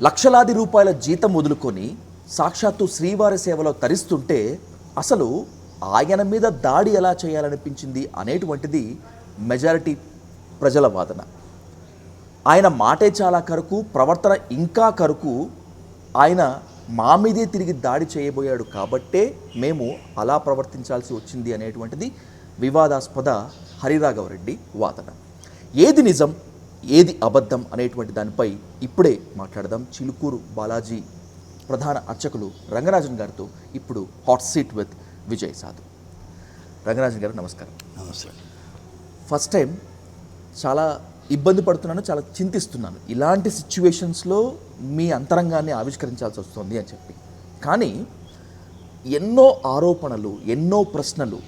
లక్షలాది రూపాయల జీతం వదులుకొని సాక్షాత్తు శ్రీవారి సేవలో తరిస్తుంటే అసలు ఆయన మీద దాడి ఎలా చేయాలనిపించింది అనేటువంటిది మెజారిటీ ప్రజల వాదన. ఆయన మాటే చాలా కరుకు, ప్రవర్తన ఇంకా కరుకు. ఆయన మా మీదే తిరిగి దాడి చేయబోయాడు కాబట్టే మేము అలా ప్రవర్తించాల్సి వచ్చింది అనేటువంటిది వివాదాస్పద హరిరాఘవరెడ్డి వాదన. ఏది నిజం, ఏది అబద్ధం అనేటువంటి దానిపై ఇప్పుడే మాట్లాడదాం. చిలుకూరు బాలాజీ ప్రధాన అర్చకులు రంగరాజన్ గారితో ఇప్పుడు హాట్ సీట్ విత్ విజయ్ సాధు. రంగరాజన్ గారు నమస్కారం. నమస్తే. ఫస్ట్ టైం చాలా ఇబ్బంది పడుతున్నాను, చాలా చింతిస్తున్నాను ఇలాంటి సిచ్యువేషన్స్లో మీ అంతరంగాన్ని ఆవిష్కరించాల్సి వస్తుంది అని చెప్పి. కానీ ఎన్నో ఆరోపణలు, ఎన్నో ప్రశ్నలు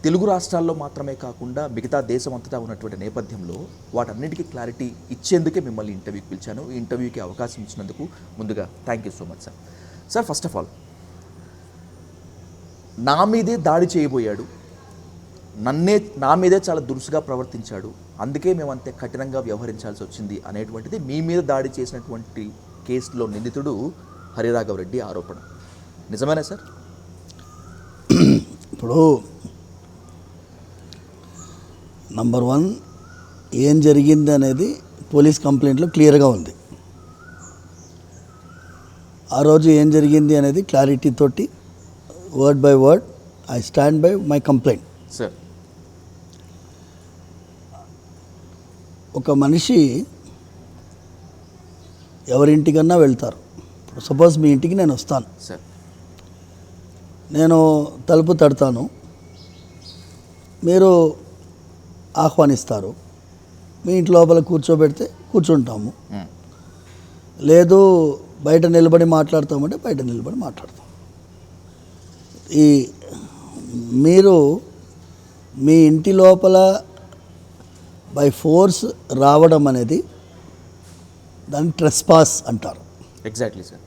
తెలుగు రాష్ట్రాల్లో మాత్రమే కాకుండా మిగతా దేశం అంతటా ఉన్నటువంటి నేపథ్యంలో వాటన్నిటికీ క్లారిటీ ఇచ్చేందుకే మిమ్మల్ని ఇంటర్వ్యూకి పిలిచాను. ఈ ఇంటర్వ్యూకి అవకాశం ఇచ్చినందుకు ముందుగా thank you so much sir. Sir, first of all నా మీదే దాడి చేయబోయాడు, నా మీదే చాలా దురుసుగా ప్రవర్తించాడు, అందుకే మేము అంతే కఠినంగా వ్యవహరించాల్సి వచ్చింది అనేటువంటిది మీ మీద దాడి చేసినటువంటి కేసులో నిందితుడు హరిరాఘవరెడ్డి ఆరోపణ. నిజమేనా సార్? ఇప్పుడు నంబర్ 1 ఏం జరిగింది అనేది పోలీస్ కంప్లైంట్లో క్లియర్గా ఉంది. ఆ రోజు ఏం జరిగింది అనేది క్లారిటీ తోటి word by word I stand by my complaint. Sir, ఒక మనిషి ఎవరింటికన్నా వెళ్తారు. ఇప్పుడు సపోజ్ మీ ఇంటికి నేను వస్తాను సార్, నేను తలుపు తడతాను, మీరు ఆహ్వానిస్తారు, మీ ఇంటి లోపల కూర్చోబెడితే కూర్చుంటాము, లేదు బయట నిలబడి మాట్లాడతామంటే బయట నిలబడి మాట్లాడతాం. ఈ మీరు మీ ఇంటి లోపల బై ఫోర్స్ రావడం అనేది దాన్ని ట్రెస్పాస్ అంటారు. Exactly sir.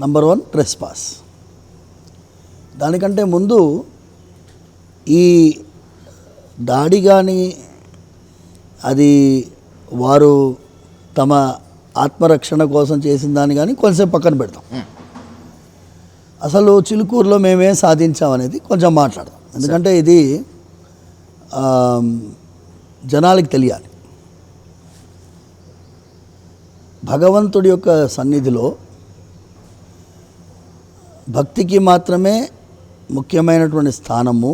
Number 1 trespass. దానికంటే ముందు ఈ దాడి కానీ అది వారు తమ ఆత్మరక్షణ కోసం చేసిన దాన్ని కానీ కొంచెం పక్కన పెడతాం. అసలు చిలుకూరులో మేమేం సాధించామనేది కొంచెం మాట్లాడదాం. ఎందుకంటే ఇది జనాలకి తెలియాలి. భగవంతుడి యొక్క సన్నిధిలో భక్తికి మాత్రమే ముఖ్యమైనటువంటి స్థానము,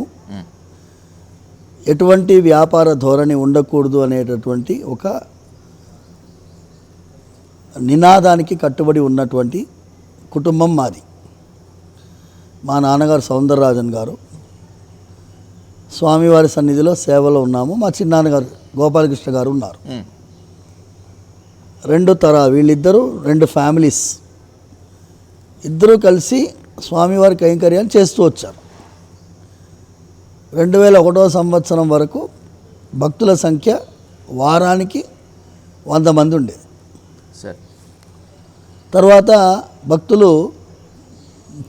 ఎటువంటి వ్యాపార ధోరణి ఉండకూడదు అనేటటువంటి ఒక నినాదానికి కట్టుబడి ఉన్నటువంటి కుటుంబం మాది. మా నాన్నగారు సౌందరరాజన్ గారు స్వామివారి సన్నిధిలో సేవలో ఉన్నాము. మా చిన్నాన్నగారు గోపాలకృష్ణ గారు ఉన్నారు. 2 తరాలు, వీళ్ళిద్దరూ 2 ఫ్యామిలీస్, ఇద్దరూ కలిసి స్వామివారి కైంకర్యాలు చేస్తూ వచ్చారు. 2001వ సంవత్సరం వరకు భక్తుల సంఖ్య వారానికి 100 మంది ఉండేది. సార్, తర్వాత భక్తులు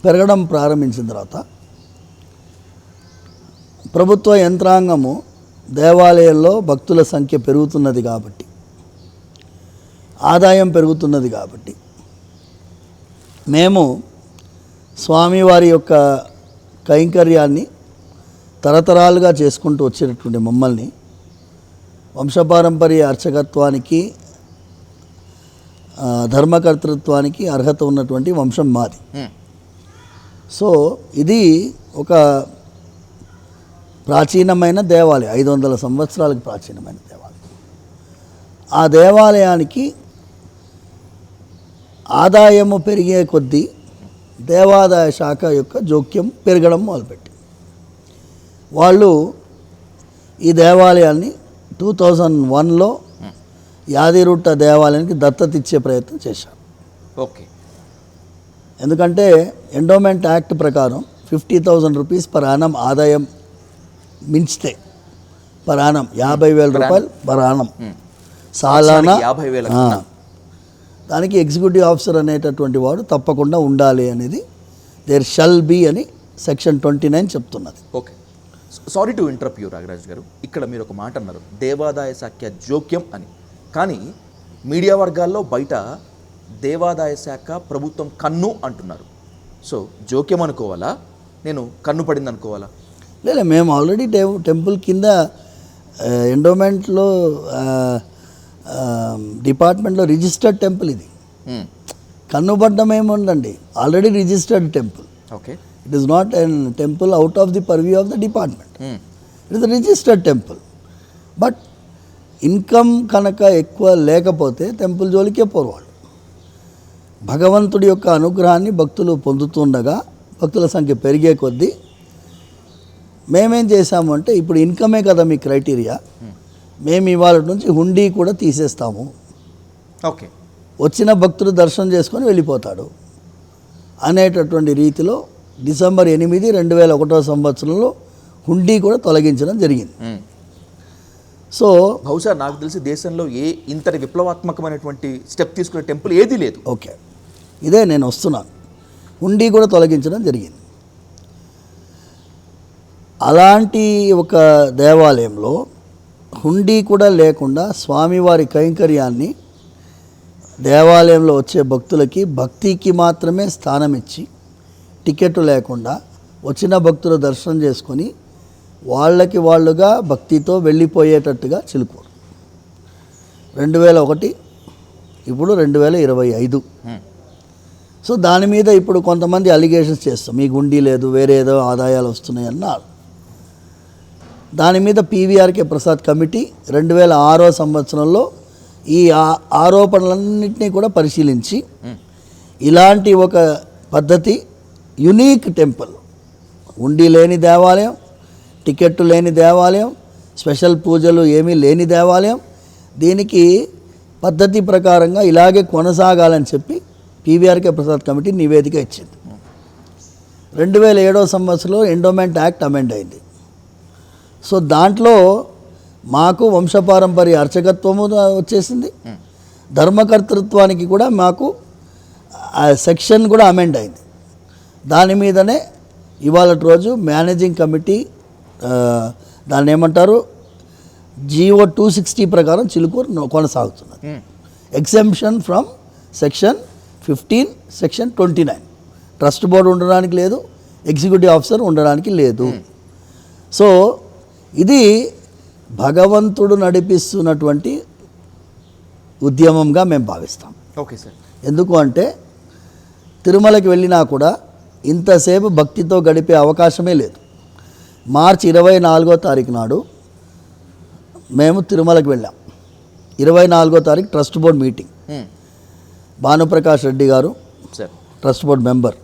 పెరగడం ప్రారంభించిన తర్వాత ప్రభుత్వ యంత్రాంగము దేవాలయాల్లో భక్తుల సంఖ్య పెరుగుతున్నది కాబట్టి, ఆదాయం పెరుగుతున్నది కాబట్టి మేము స్వామివారి యొక్క కైంకర్యాన్ని తరతరాలుగా చేసుకుంటూ వచ్చేటటువంటి మమ్మల్ని వంశపారంపర్య అర్చకత్వానికి, ధర్మకర్తృత్వానికి అర్హత ఉన్నటువంటి వంశం మాది. సో ఇది ఒక ప్రాచీనమైన దేవాలయం, 500 సంవత్సరాలకు ప్రాచీనమైన దేవాలయం. ఆ దేవాలయానికి ఆదాయము పెరిగే కొద్దీ దేవాదాయ శాఖ యొక్క జోక్యం పెరగడం మొదలుపెట్టింది. వాళ్ళు ఈ దేవాలయాన్ని 2001లో యాదిరుట్ట దేవాలయానికి దత్తత ఇచ్చే ప్రయత్నం చేశారు. ఓకే. ఎందుకంటే ఎండోమెంట్ యాక్ట్ ప్రకారం 50,000 రూపీస్ పర్ యానం ఆదాయం మించితే, పర్ యానం 50,000 రూపాయలు పర్ యానం సాలానా, దానికి ఎగ్జిక్యూటివ్ ఆఫీసర్ అనేటటువంటి వాడు తప్పకుండా ఉండాలి అనేది దేర్ షల్ బి అని సెక్షన్ 29 చెప్తున్నది. Okay. Sorry to interrupt you Raghraj garu, ఇక్కడ మీరు ఒక మాట అన్నారు దేవాదాయ శాఖ జోక్యం అని. కానీ మీడియా వర్గాల్లో బయట దేవాదాయ శాఖ ప్రభుత్వం కన్ను అంటున్నారు. సో జోక్యం అనుకోవాలా, నేను కన్ను పడింది అనుకోవాలా? లేదు, మేము ఆల్రెడీ టెంపుల్ కింద ఎండోమెంట్లో డిపార్ట్మెంట్లో రిజిస్టర్డ్ టెంపుల్ ఇది. కన్నుబడ్డం ఏముందండి, already registered temple. Okay, it is not an temple out of the purview of the department. It is registered temple. But income కనుక ఎక్కువ లేకపోతే టెంపుల్ జోలికే పోరు. భగవంతుడి యొక్క అనుగ్రహాన్ని భక్తులు పొందుతుండగా భక్తుల సంఖ్య పెరిగే కొద్దీ మేమేం చేశాము అంటే, ఇప్పుడు ఇన్కమే కదా మీ క్రైటీరియా, మేము ఇవాళ నుంచి హుండీ కూడా తీసేస్తాము. ఓకే, వచ్చిన భక్తుడు దర్శనం చేసుకొని వెళ్ళిపోతాడు అనేటటువంటి రీతిలో డిసెంబర్ 8, 2001 సంవత్సరంలో హుండీ కూడా తొలగించడం జరిగింది. సో బహుశా నాకు తెలిసి దేశంలో ఇంతటి విప్లవాత్మకమైనటువంటి స్టెప్ తీసుకునే టెంపుల్ ఏదీ లేదు. ఓకే, ఇదే నేను వస్తున్నాను. హుండీ కూడా తొలగించడం జరిగింది. అలాంటి ఒక దేవాలయంలో హుండీ కూడా లేకుండా స్వామివారి కైంకర్యాన్ని దేవాలయంలో వచ్చే భక్తులకి భక్తికి మాత్రమే స్థానం ఇచ్చి టికెట్ లేకుండా వచ్చిన భక్తుల దర్శనం చేసుకొని వాళ్ళకి వాళ్ళుగా భక్తితో వెళ్ళిపోయేటట్టుగా చిలుకూరు 2001, ఇప్పుడు 2025. సో దాని మీద ఇప్పుడు కొంతమంది అలిగేషన్స్ చేస్తాం, మీకు హుండీ లేదు, వేరే ఏదో ఆదాయాలు వస్తున్నాయి అన్నారు. దాని మీద పీవీఆర్కే ప్రసాద్ కమిటీ 2006 సంవత్సరంలో ఈ ఆరోపణలన్నింటినీ కూడా పరిశీలించి ఇలాంటి ఒక పద్ధతి, యునీక్ టెంపుల్, హుండీ లేని దేవాలయం, టికెట్టు లేని దేవాలయం, స్పెషల్ పూజలు ఏమీ లేని దేవాలయం, దీనికి పద్ధతి ప్రకారంగా ఇలాగే కొనసాగాలని చెప్పి పీవీఆర్కే ప్రసాద్ కమిటీ నివేదిక ఇచ్చింది. 2007 సంవత్సరంలో ఎండోమెంట్ యాక్ట్ అమెండ్ అయింది. సో దాంట్లో మాకు వంశపారంపర్య అర్చకత్వము వచ్చేసింది, ధర్మకర్తృత్వానికి కూడా మాకు సెక్షన్ కూడా అమెండ్ అయింది. దాని మీదనే ఇవాళ రోజు మేనేజింగ్ కమిటీ దాన్ని ఏమంటారు, జీవో 260 ప్రకారం చిలుకూరు కొనసాగుతున్నది. Exemption from section 15, section 29. Trust board ఉండడానికి లేదు, ఎగ్జిక్యూటివ్ ఆఫీసర్ ఉండడానికి లేదు. సో ఇది భగవంతుడు నడిపిస్తున్నటువంటి ఉద్యమంగా మేము భావిస్తాం. Okay sir. ఎందుకు అంటే తిరుమలకి వెళ్ళినా కూడా ఇంతసేపు భక్తితో గడిపే అవకాశమే లేదు. మార్చి 24వ తారీఖు నాడు మేము తిరుమలకి వెళ్ళాం. 24వ తారీఖు trust board meeting. Bhanuprakash Reddy గారు ట్రస్ట్ బోర్డ్ మెంబర్,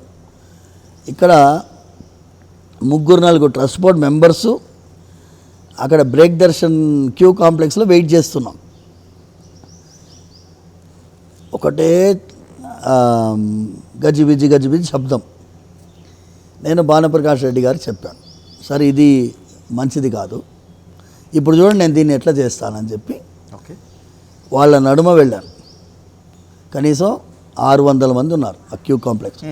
ఇక్కడ 3-4 ట్రస్ట్ బోర్డ్ మెంబర్సు అక్కడ బ్రేక్ దర్శన్ క్యూ కాంప్లెక్స్లో వెయిట్ చేస్తున్నాం. ఒకటే గజిబిజి శబ్దం. నేను భానుప్రకాష్ రెడ్డి గారికి చెప్పాను, సార్ ఇది మంచిది కాదు, ఇప్పుడు చూడండి నేను దీన్ని ఎట్లా చేస్తానని చెప్పి వాళ్ళ నడుమ వెళ్ళాను. కనీసం 600 మంది ఉన్నారు ఆ క్యూ కాంప్లెక్స్.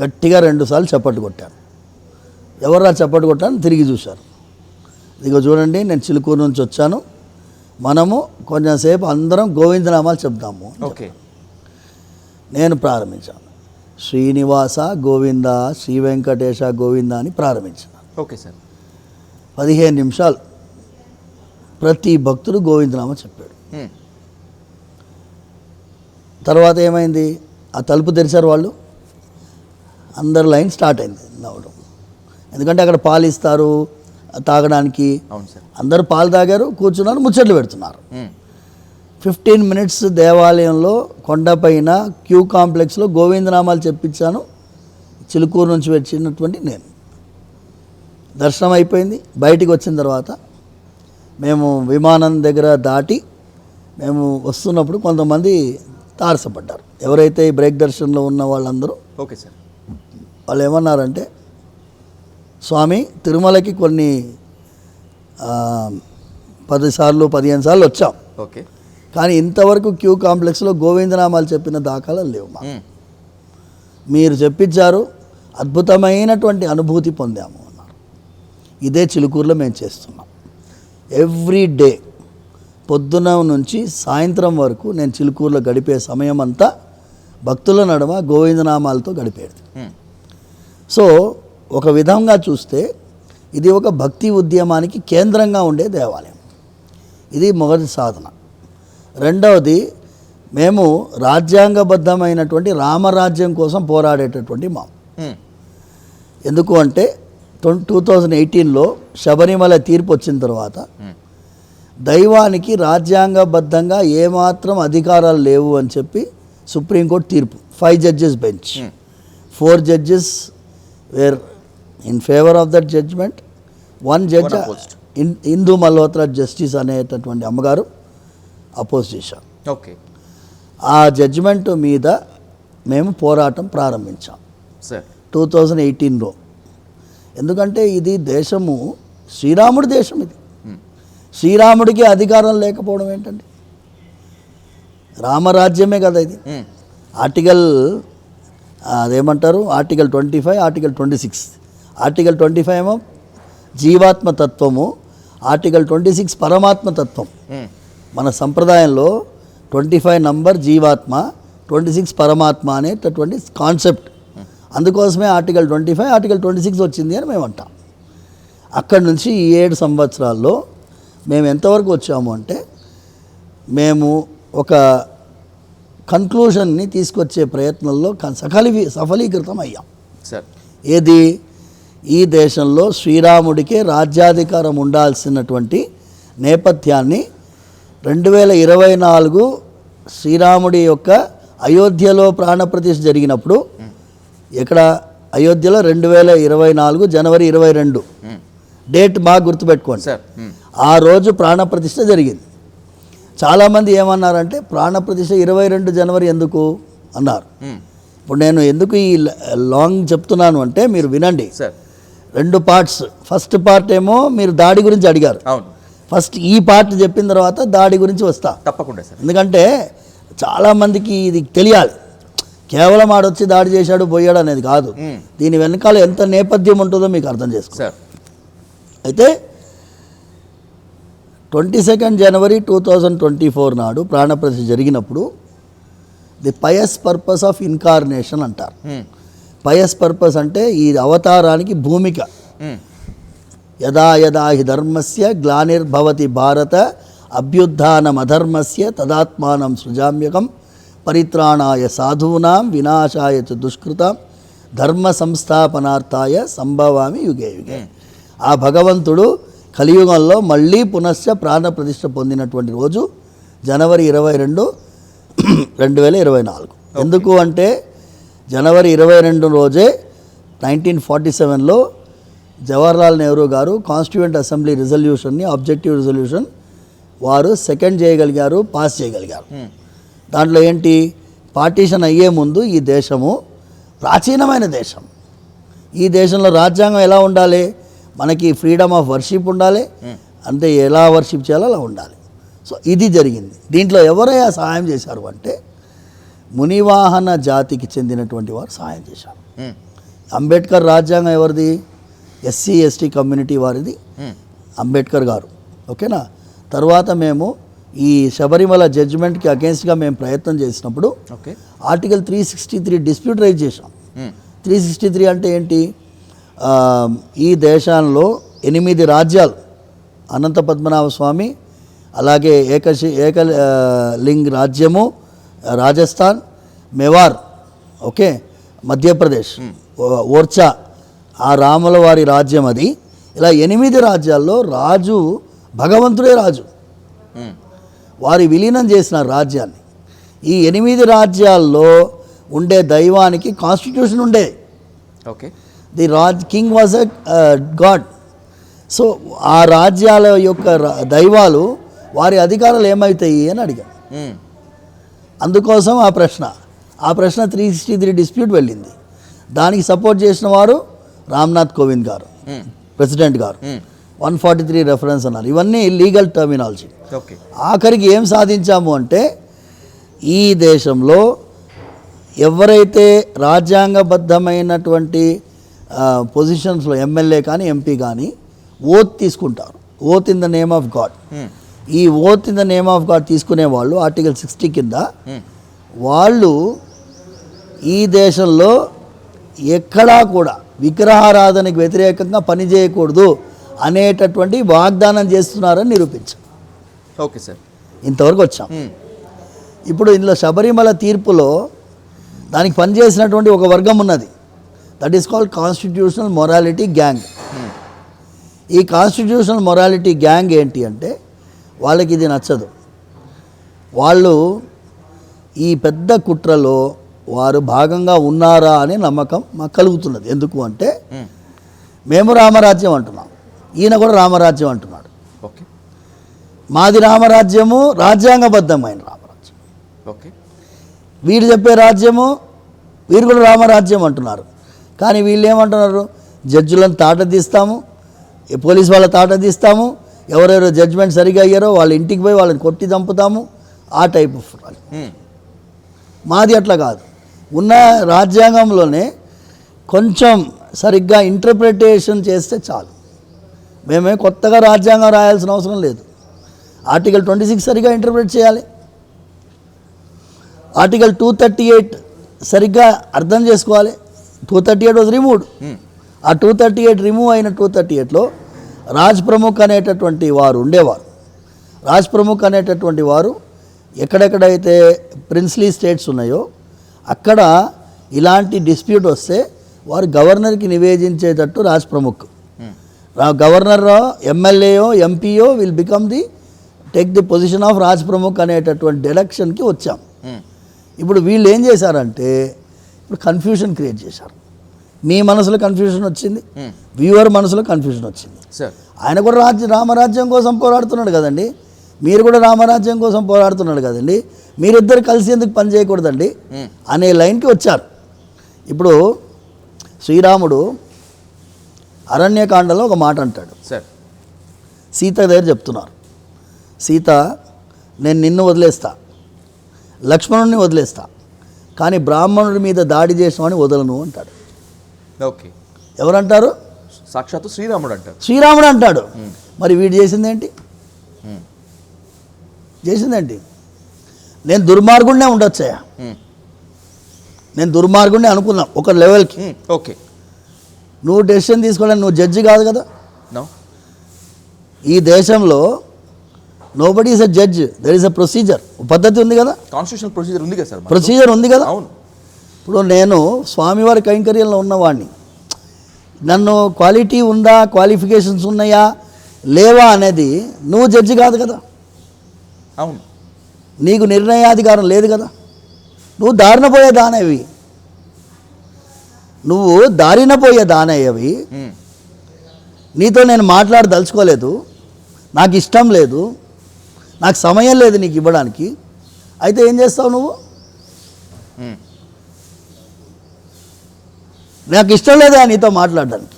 గట్టిగా 2 సార్లు చప్పట్లు కొట్టాను. ఎవరు చప్పట్లు కొట్టాను తిరిగి చూశారు. ఇదిగో చూడండి, నేను చిలుకూరు నుంచి వచ్చాను, మనము కొంచెంసేపు అందరం గోవిందనామాలు చెప్దాము. ఓకే, నేను ప్రారంభించాను. శ్రీనివాస గోవింద, శ్రీ వెంకటేశ గోవింద అని ప్రారంభించాను. Okay sir. 15 నిమిషాలు ప్రతి భక్తుడు గోవిందనామా చెప్పాడు. తర్వాత ఏమైంది, ఆ తలుపు తెరిచారు వాళ్ళు, అందరు లైన్ స్టార్ట్ అయింది నవ్వడం. ఎందుకంటే అక్కడ పాలు ఇస్తారు తాగడానికి. అందరూ పాలు తాగారు, కూర్చున్నారు, ముచ్చట్లు పెడుతున్నారు. 15 మినిట్స్ దేవాలయంలో కొండపైన క్యూ కాంప్లెక్స్లో గోవిందనామాలు చెప్పించాను. చిలుకూరు నుంచి వచ్చినటువంటి నేను. దర్శనం అయిపోయింది. బయటికి వచ్చిన తర్వాత మేము విమానం దగ్గర దాటి మేము వస్తున్నప్పుడు కొంతమంది తారసపడ్డారు. ఎవరైతే ఈ బ్రేక్ దర్శనంలో ఉన్న వాళ్ళందరూ, ఓకే సార్, వాళ్ళు ఏమన్నారంటే, స్వామి తిరుమలకి కొన్ని 10 సార్లు 15 సార్లు వచ్చాం, ఓకే, కానీ ఇంతవరకు క్యూ కాంప్లెక్స్లో గోవిందనామాలు చెప్పిన దాఖలా లేవు. మీరు చెప్పించారు, అద్భుతమైనటువంటి అనుభూతి పొందాము అన్నారు. ఇదే చిలుకూరులో మేము చేస్తున్నాం. ఎవ్రీ డే పొద్దున నుంచి సాయంత్రం వరకు నేను చిలుకూరులో గడిపే సమయం అంతా భక్తుల నడుమ గోవిందనామాలతో గడిపేది. సో ఒక విధంగా చూస్తే ఇది ఒక భక్తి ఉద్యమానికి కేంద్రంగా ఉండే దేవాలయం. ఇది మొదటి సాధన. రెండవది, మేము రాజ్యాంగబద్ధమైనటువంటి రామరాజ్యం కోసం పోరాడేటటువంటి ఎందుకు అంటే 2018లో శబరిమల తీర్పు వచ్చిన తర్వాత దైవానికి రాజ్యాంగబద్ధంగా ఏమాత్రం అధికారాలు లేవు అని చెప్పి సుప్రీంకోర్టు తీర్పు, 5 judges bench, 4 judges were in favour of that judgement, 1 judge Indu Malhotra justice అనేటటువంటి అమ్మగారు అపోజ్ చేశాం. ఓకే, ఆ జడ్జిమెంట్ మీద మేము పోరాటం ప్రారంభించాం సార్ 2018లో. ఎందుకంటే ఇది దేశము శ్రీరాముడి దేశం. ఇది శ్రీరాముడికి అధికారం లేకపోవడం ఏంటండి? రామరాజ్యమే కదా ఇది. ఆర్టికల్ అదేమంటారు, ఆర్టికల్ 25, ఆర్టికల్ 26. ఆర్టికల్ 25 ఏమో జీవాత్మ తత్వము, ఆర్టికల్ 26 పరమాత్మ తత్వం. మన సంప్రదాయంలో 25 నంబర్ జీవాత్మ, 26 పరమాత్మ అనేటటువంటి కాన్సెప్ట్. అందుకోసమే ఆర్టికల్ 25, ఆర్టికల్ 26 వచ్చింది అని మేము అంటాం. అక్కడి నుంచి ఈ 7 సంవత్సరాల్లో మేము ఎంతవరకు వచ్చాము అంటే, మేము ఒక కన్క్లూషన్ని తీసుకొచ్చే ప్రయత్నంలో సఫలీకృతం అయ్యాం. సార్ ఏది? ఈ దేశంలో శ్రీరాముడికే రాజ్యాధికారం ఉండాల్సినటువంటి నేపథ్యాన్ని 2024 శ్రీరాముడి యొక్క అయోధ్యలో ప్రాణప్రతిష్ఠ జరిగినప్పుడు, ఇక్కడ అయోధ్యలో 2024 జనవరి 22 డేట్ బాగా గుర్తుపెట్టుకోండి సార్. ఆ రోజు ప్రాణప్రతిష్ఠ జరిగింది. చాలామంది ఏమన్నారంటే ప్రాణప్రతిష్ఠ 22 జనవరి ఎందుకు అన్నారు. ఇప్పుడు నేను ఎందుకు ఈ లాంగ్ చెప్తున్నాను అంటే మీరు వినండి. 2 పార్ట్స్. ఫస్ట్ పార్ట్ ఏమో మీరు దాడి గురించి అడిగారు. అవును, ఫస్ట్ ఈ పార్ట్ చెప్పిన తర్వాత దాడి గురించి వస్తా. తప్పకుండా సార్. ఎందుకంటే చాలామందికి ఇది తెలియాలి. కేవలం ఆడొచ్చి దాడి చేశాడు పోయాడు అనేది కాదు. దీని వెనకాల ఎంత నేపథ్యం ఉంటుందో మీకు అర్థం చేసుకో. అయితే 22 జనవరి 2024 నాడు ప్రాణప్రతిష్ఠ జరిగినప్పుడు the pious purpose of incarnation అంటారు. పయస్ పర్పస్ అంటే ఈ అవతారానికి భూమిక. యదా యదా హి ధర్మస్య గ్లానిర్భవతి భారత అభ్యుత్థానమధర్మస్య తదాత్మానం సృజామ్యకం పరిత్రాణాయ సాధూనాం వినాశాయ చ దుష్కృతాం ధర్మ సంస్థాపనార్థాయ సంభవామి యుగే యుగే. ఆ భగవంతుడు కలియుగంలో మళ్ళీ పునశ్చ ప్రాణప్రతిష్ఠ పొందినటువంటి రోజు జనవరి 22, 2024. ఎందుకు అంటే జనవరి 22 రోజే 1947లో జవహర్లాల్ నెహ్రూ గారు కాన్స్టిట్యూయెంట్ అసెంబ్లీ రిజల్యూషన్ని, ఆబ్జెక్టివ్ రిజల్యూషన్ వారు సెకండ్ చేయగలిగారు, పాస్ చేయగలిగారు. దాంట్లో ఏంటి? పార్టీషన్ అయ్యే ముందు ఈ దేశము ప్రాచీనమైన దేశం. ఈ దేశంలో రాజ్యాంగం ఎలా ఉండాలి? మనకి ఫ్రీడమ్ ఆఫ్ వర్షిప్ ఉండాలి, అంటే ఎలా వర్షిప్ చేయాలో అలా ఉండాలి. సో ఇది జరిగింది. దీంట్లో ఎవరైనా సహాయం చేశారు అంటే మునివాహన జాతికి చెందినటువంటి వారు సహాయం చేశారు. అంబేద్కర్ రాజ్యాంగం ఎవరిది? ఎస్సీ ఎస్టీ కమ్యూనిటీ వారిది అంబేద్కర్ గారు. ఓకేనా? తర్వాత మేము ఈ శబరిమల జడ్జిమెంట్కి అగేన్స్ట్గా మేము ప్రయత్నం చేసినప్పుడు ఆర్టికల్ 363 డిస్ప్యూట్ రైజ్ చేశాం. 363 అంటే ఏంటి? ఈ దేశంలో 8 రాజ్యాలు, అనంత పద్మనాభ స్వామి, అలాగే ఏకలింగ్ రాజ్యము రాజస్థాన్, మెవార్, ఓకే, మధ్యప్రదేశ్, ఓర్చా, ఆ రాముల వారి రాజ్యం అది. ఇలా 8 రాజ్యాల్లో రాజు భగవంతుడే రాజు. వారి విలీనం చేసిన రాజ్యాన్ని. ఈ 8 రాజ్యాల్లో ఉండే దైవానికి కాన్స్టిట్యూషన్ ఉండేది. Okay, the king was a God. So ఆ రాజ్యాల యొక్క దైవాలు వారి అధికారాలు ఏమవుతాయి అని అడిగాను. అందుకోసం ఆ ప్రశ్న 363 డిస్ప్యూట్ వెళ్ళింది. దానికి సపోర్ట్ చేసిన వారు రామ్నాథ్ కోవింద్ గారు, ప్రెసిడెంట్ గారు. 143 రెఫరెన్స్ అన్నారు. ఇవన్నీ లీగల్ టర్మినాలజీ. ఆఖరికి ఏం సాధించాము అంటే ఈ దేశంలో ఎవరైతే రాజ్యాంగబద్ధమైనటువంటి పొజిషన్స్లో ఎమ్మెల్యే కానీ ఎంపీ కానీ ఓత్ తీసుకుంటారు, oath in the name of God. ఈ oath in the name of God తీసుకునే వాళ్ళు ఆర్టికల్ 60 కింద వాళ్ళు ఈ దేశంలో ఎక్కడా కూడా విగ్రహారాధనకు వ్యతిరేకంగా పనిచేయకూడదు అనేటటువంటి వాగ్దానం చేస్తున్నారని నిరూపించాం. ఓకే సార్, ఇంతవరకు వచ్చాం. ఇప్పుడు ఇందులో శబరిమల తీర్పులో దానికి పనిచేసినటువంటి ఒక వర్గం ఉన్నది, that is called constitutional morality gang. ఈ కాన్స్టిట్యూషనల్ మొరాలిటీ గ్యాంగ్ ఏంటి అంటే వాళ్ళకి ఇది నచ్చదు. వాళ్ళు ఈ పెద్ద కుట్రలో వారు భాగంగా ఉన్నారా అనే నమ్మకం మాకు కలుగుతున్నది. ఎందుకు అంటే మేము రామరాజ్యం అంటున్నాం, ఈయన కూడా రామరాజ్యం అంటున్నాడు. ఓకే, మాది రామరాజ్యము రాజ్యాంగబద్ధమైన రామరాజ్యం. ఓకే, వీడు చెప్పే రాజ్యము వీరు కూడా రామరాజ్యం అంటున్నారు. కానీ వీళ్ళు ఏమంటున్నారు, జడ్జిలను తాట తీస్తాము, పోలీస్ వాళ్ళ తాట తీస్తాము, ఎవరెవరు జడ్జిమెంట్ సరిగా అయ్యారో వాళ్ళ ఇంటికి పోయి వాళ్ళని కొట్టి చంపుతాము, ఆ టైప్ ఆఫ్. మాది అట్లా కాదు. ఉన్న రాజ్యాంగంలోనే కొంచెం సరిగ్గా ఇంటర్ప్రిటేషన్ చేస్తే చాలు. మేమే కొత్తగా రాజ్యాంగం రాయాల్సిన అవసరం లేదు. ఆర్టికల్ 26 సరిగ్గా ఇంటర్ప్రిట్ చేయాలి, ఆర్టికల్ 238 సరిగ్గా అర్థం చేసుకోవాలి. 238 వాజ్ రిమూవ్డ్. ఆ 238 రిమూవ్ అయిన 238లో రాజ్ ప్రముఖ్ అనేటటువంటి వారు ఉండేవారు. రాజ్ ప్రముఖ్ అనేటటువంటి వారు ఎక్కడెక్కడైతే ప్రిన్స్లీ స్టేట్స్ ఉన్నాయో అక్కడ ఇలాంటి డిస్ప్యూట్ వస్తే వారు గవర్నర్కి నివేదించేటట్టు రాజ్ ప్రముఖ్, గవర్నర్ ఎమ్మెల్యేయో ఎంపీయో will become the take the position of Raj Pramukh అనేటటువంటి డైరెక్షన్కి వచ్చాం. ఇప్పుడు వీళ్ళు ఏం చేశారంటే ఇప్పుడు కన్ఫ్యూషన్ క్రియేట్ చేశారు. మీ మనసులో కన్ఫ్యూషన్ వచ్చింది, వ్యూవర్ మనసులో కన్ఫ్యూషన్ వచ్చింది. ఆయన కూడా రామరాజ్యం కోసం పోరాడుతున్నాడు కదండి, మీరు కూడా రామరాజ్యం కోసం పోరాడుతున్నాడు కదండి, మీరిద్దరు కలిసి ఎందుకు పని చేయకూడదండి అనే లైన్కి వచ్చారు. ఇప్పుడు శ్రీరాముడు అరణ్యకాండలో ఒక మాట అంటాడు. సీత దగ్గర చెప్తున్నారు, సీత నేను నిన్ను వదిలేస్తా, లక్ష్మణుడిని వదిలేస్తా, కానీ బ్రాహ్మణుడి మీద దాడి చేసినవాడిని వదలను అంటాడు. ఓకే, ఎవరంటారు? సాక్షాత్తు శ్రీరాముడు అంటారు. శ్రీరాముడు అంటాడు. మరి వీడు చేసిందేంటి? చేసిందేంటి? నేను దుర్మార్గుడినే ఉండొచ్చాయా, నేను దుర్మార్గుడిని అనుకున్నాం ఒక లెవెల్కి. ఓకే, నువ్వు డెసిషన్ తీసుకోవడానికి నువ్వు జడ్జి కాదు కదా. ఈ దేశంలో nobody is a judge, there is a procedure, పద్ధతి ఉంది కదా, కాన్స్టిట్యూషనల్ ప్రొసీజర్ ఉంది కదా సార్, ప్రొసీజర్ ఉంది కదా. అవును. ఇప్పుడు నేను స్వామివారి కైంకర్యంలో ఉన్నవాడిని, నన్ను క్వాలిటీ ఉందా, క్వాలిఫికేషన్స్ ఉన్నాయా లేవా అనేది నువ్వు జడ్జి కాదు కదా. అవును, నీకు నిర్ణయాధికారం లేదు కదా. నువ్వు దారిన పోయే దానవి, నువ్వు దారిన పోయే దానయ్యవి. నీతో నేను మాట్లాడదలుచుకోలేదు, నాకు ఇష్టం లేదు, నాకు సమయం లేదు నీకు ఇవ్వడానికి. అయితే ఏం చేస్తావు నువ్వు? నాకు ఇష్టం లేదా నీతో మాట్లాడడానికి.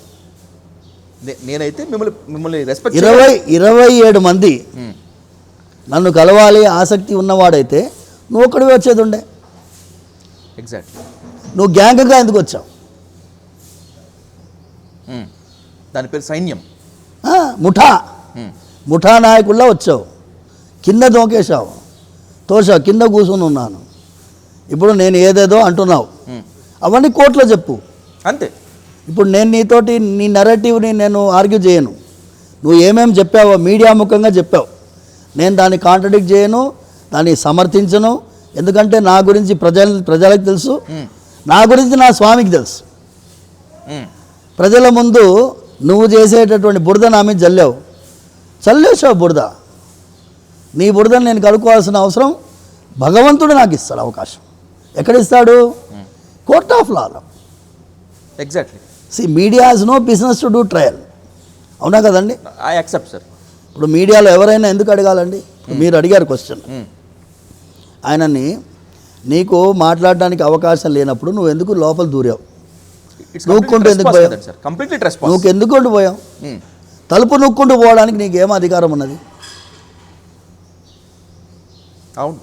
నేనైతే మిమ్మల్ని రెస్పెక్ట్ 27 మంది నన్ను కలవాలి ఆసక్తి ఉన్నవాడైతే నువ్వు ఒక్కడివి వచ్చేది ఉండే. ఎగ్జాక్ట్లీ. నువ్వు గ్యాంగ్గా ఎందుకు వచ్చావు? దాని పేరు సైన్యం. ముఠా నాయకుల్లా వచ్చావు, కింద దోకేశావు, తోసావు, కింద కూర్చుని ఉన్నాను. ఇప్పుడు నేను ఏదేదో అంటున్నావు, అవన్నీ కోర్టులో చెప్పు అంతే. ఇప్పుడు నేను నీతోటి నీ నెరేటివ్ని నేను ఆర్గ్యూ చేయను. నువ్వు ఏమేమి చెప్పావో మీడియా ముఖంగా చెప్పావు, నేను దాన్ని కాంట్రడిక్ట్ చేయను, దాన్ని సమర్థించను. ఎందుకంటే నా గురించి ప్రజలకు తెలుసు, నా గురించి నా స్వామికి తెలుసు. ప్రజల ముందు నువ్వు చేసేటటువంటి బురద నా మీద చల్లేసావు బురద. నీ బురదను నేను కడుక్కోవాల్సిన అవసరం భగవంతుడు నాకు ఇస్తాడు అవకాశం. ఎక్కడిస్తాడు? కోర్ట్ ఆఫ్ లాలో. Exactly. Media has no business to do trial. అవునా కదండి? I accept sir. ఇప్పుడు మీడియాలో ఎవరైనా ఎందుకు అడగాలండి? మీరు అడిగారు క్వశ్చన్. ఆయనని నీకు మాట్లాడడానికి అవకాశం లేనప్పుడు నువ్వు ఎందుకు లోపల దూరావు? నూక్కుంటూ ఎందుకు పోయావు? నువ్వు ఎందుకుంటూ పోయావు? తలుపు నూక్కుంటూ పోవడానికి నీకేం అధికారం ఉన్నది? అవును.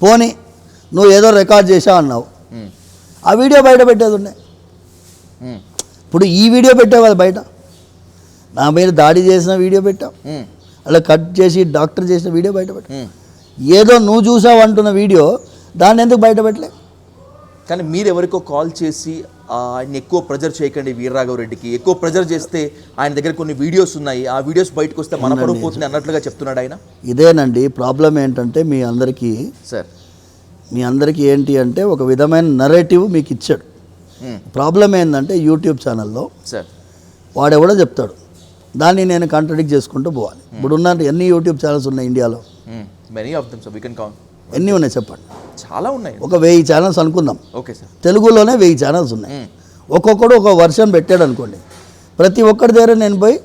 పోనీ నువ్వు ఏదో రికార్డ్ చేసావు అన్నావు, ఆ వీడియో బయట పెట్టేది ఉండే. ఇప్పుడు ఈ వీడియో పెట్టావు కదా బయట, నా మీద దాడి చేసిన వీడియో పెట్టావు, అలా కట్ చేసి డాక్టర్ చేసిన వీడియో బయటపెట్ట. ఏదో నువ్వు చూసావు అంటున్న వీడియో దాన్ని ఎందుకు బయటపెట్టలే? కానీ మీరు ఎవరికో కాల్ చేసి ఆయన ఎక్కువ ప్రెజర్ చేయకండి వీర్రాఘవరెడ్డికి, ఎక్కువ ప్రెజర్ చేస్తే ఆయన దగ్గర కొన్ని వీడియోస్ ఉన్నాయి, ఆ వీడియోస్ బయటకు వస్తే మన పరువు పోతుంది అన్నట్లుగా చెప్తున్నాడు ఆయన. ఇదేనండి ప్రాబ్లం. ఏంటంటే మీ అందరికీ ఏంటి అంటే ఒక విధమైన నరేటివ్ మీకు ఇచ్చాడు. ప్రాబ్లం ఏంటంటే యూట్యూబ్ ఛానల్లో సార్ వాడెవడో చెప్తాడు, దాన్ని నేను కాంట్రడిక్ట్ చేసుకుంటూ పోవాలి. ఇప్పుడు ఉన్న ఎన్ని యూట్యూబ్ ఛానల్స్ ఉన్నాయి ఇండియాలో? Many of them sir, we can count. ఎన్ని ఉన్నాయి చెప్పండి? చాలా ఉన్నాయి. ఒక 1000 ఛానల్స్ అనుకుందాం. Okay sir. తెలుగులోనే 1000 ఛానల్స్ ఉన్నాయి. ఒక్కొక్కడు ఒక వర్షన్ పెట్టాడు అనుకోండి, ప్రతి ఒక్కడి దగ్గర నేను పోయి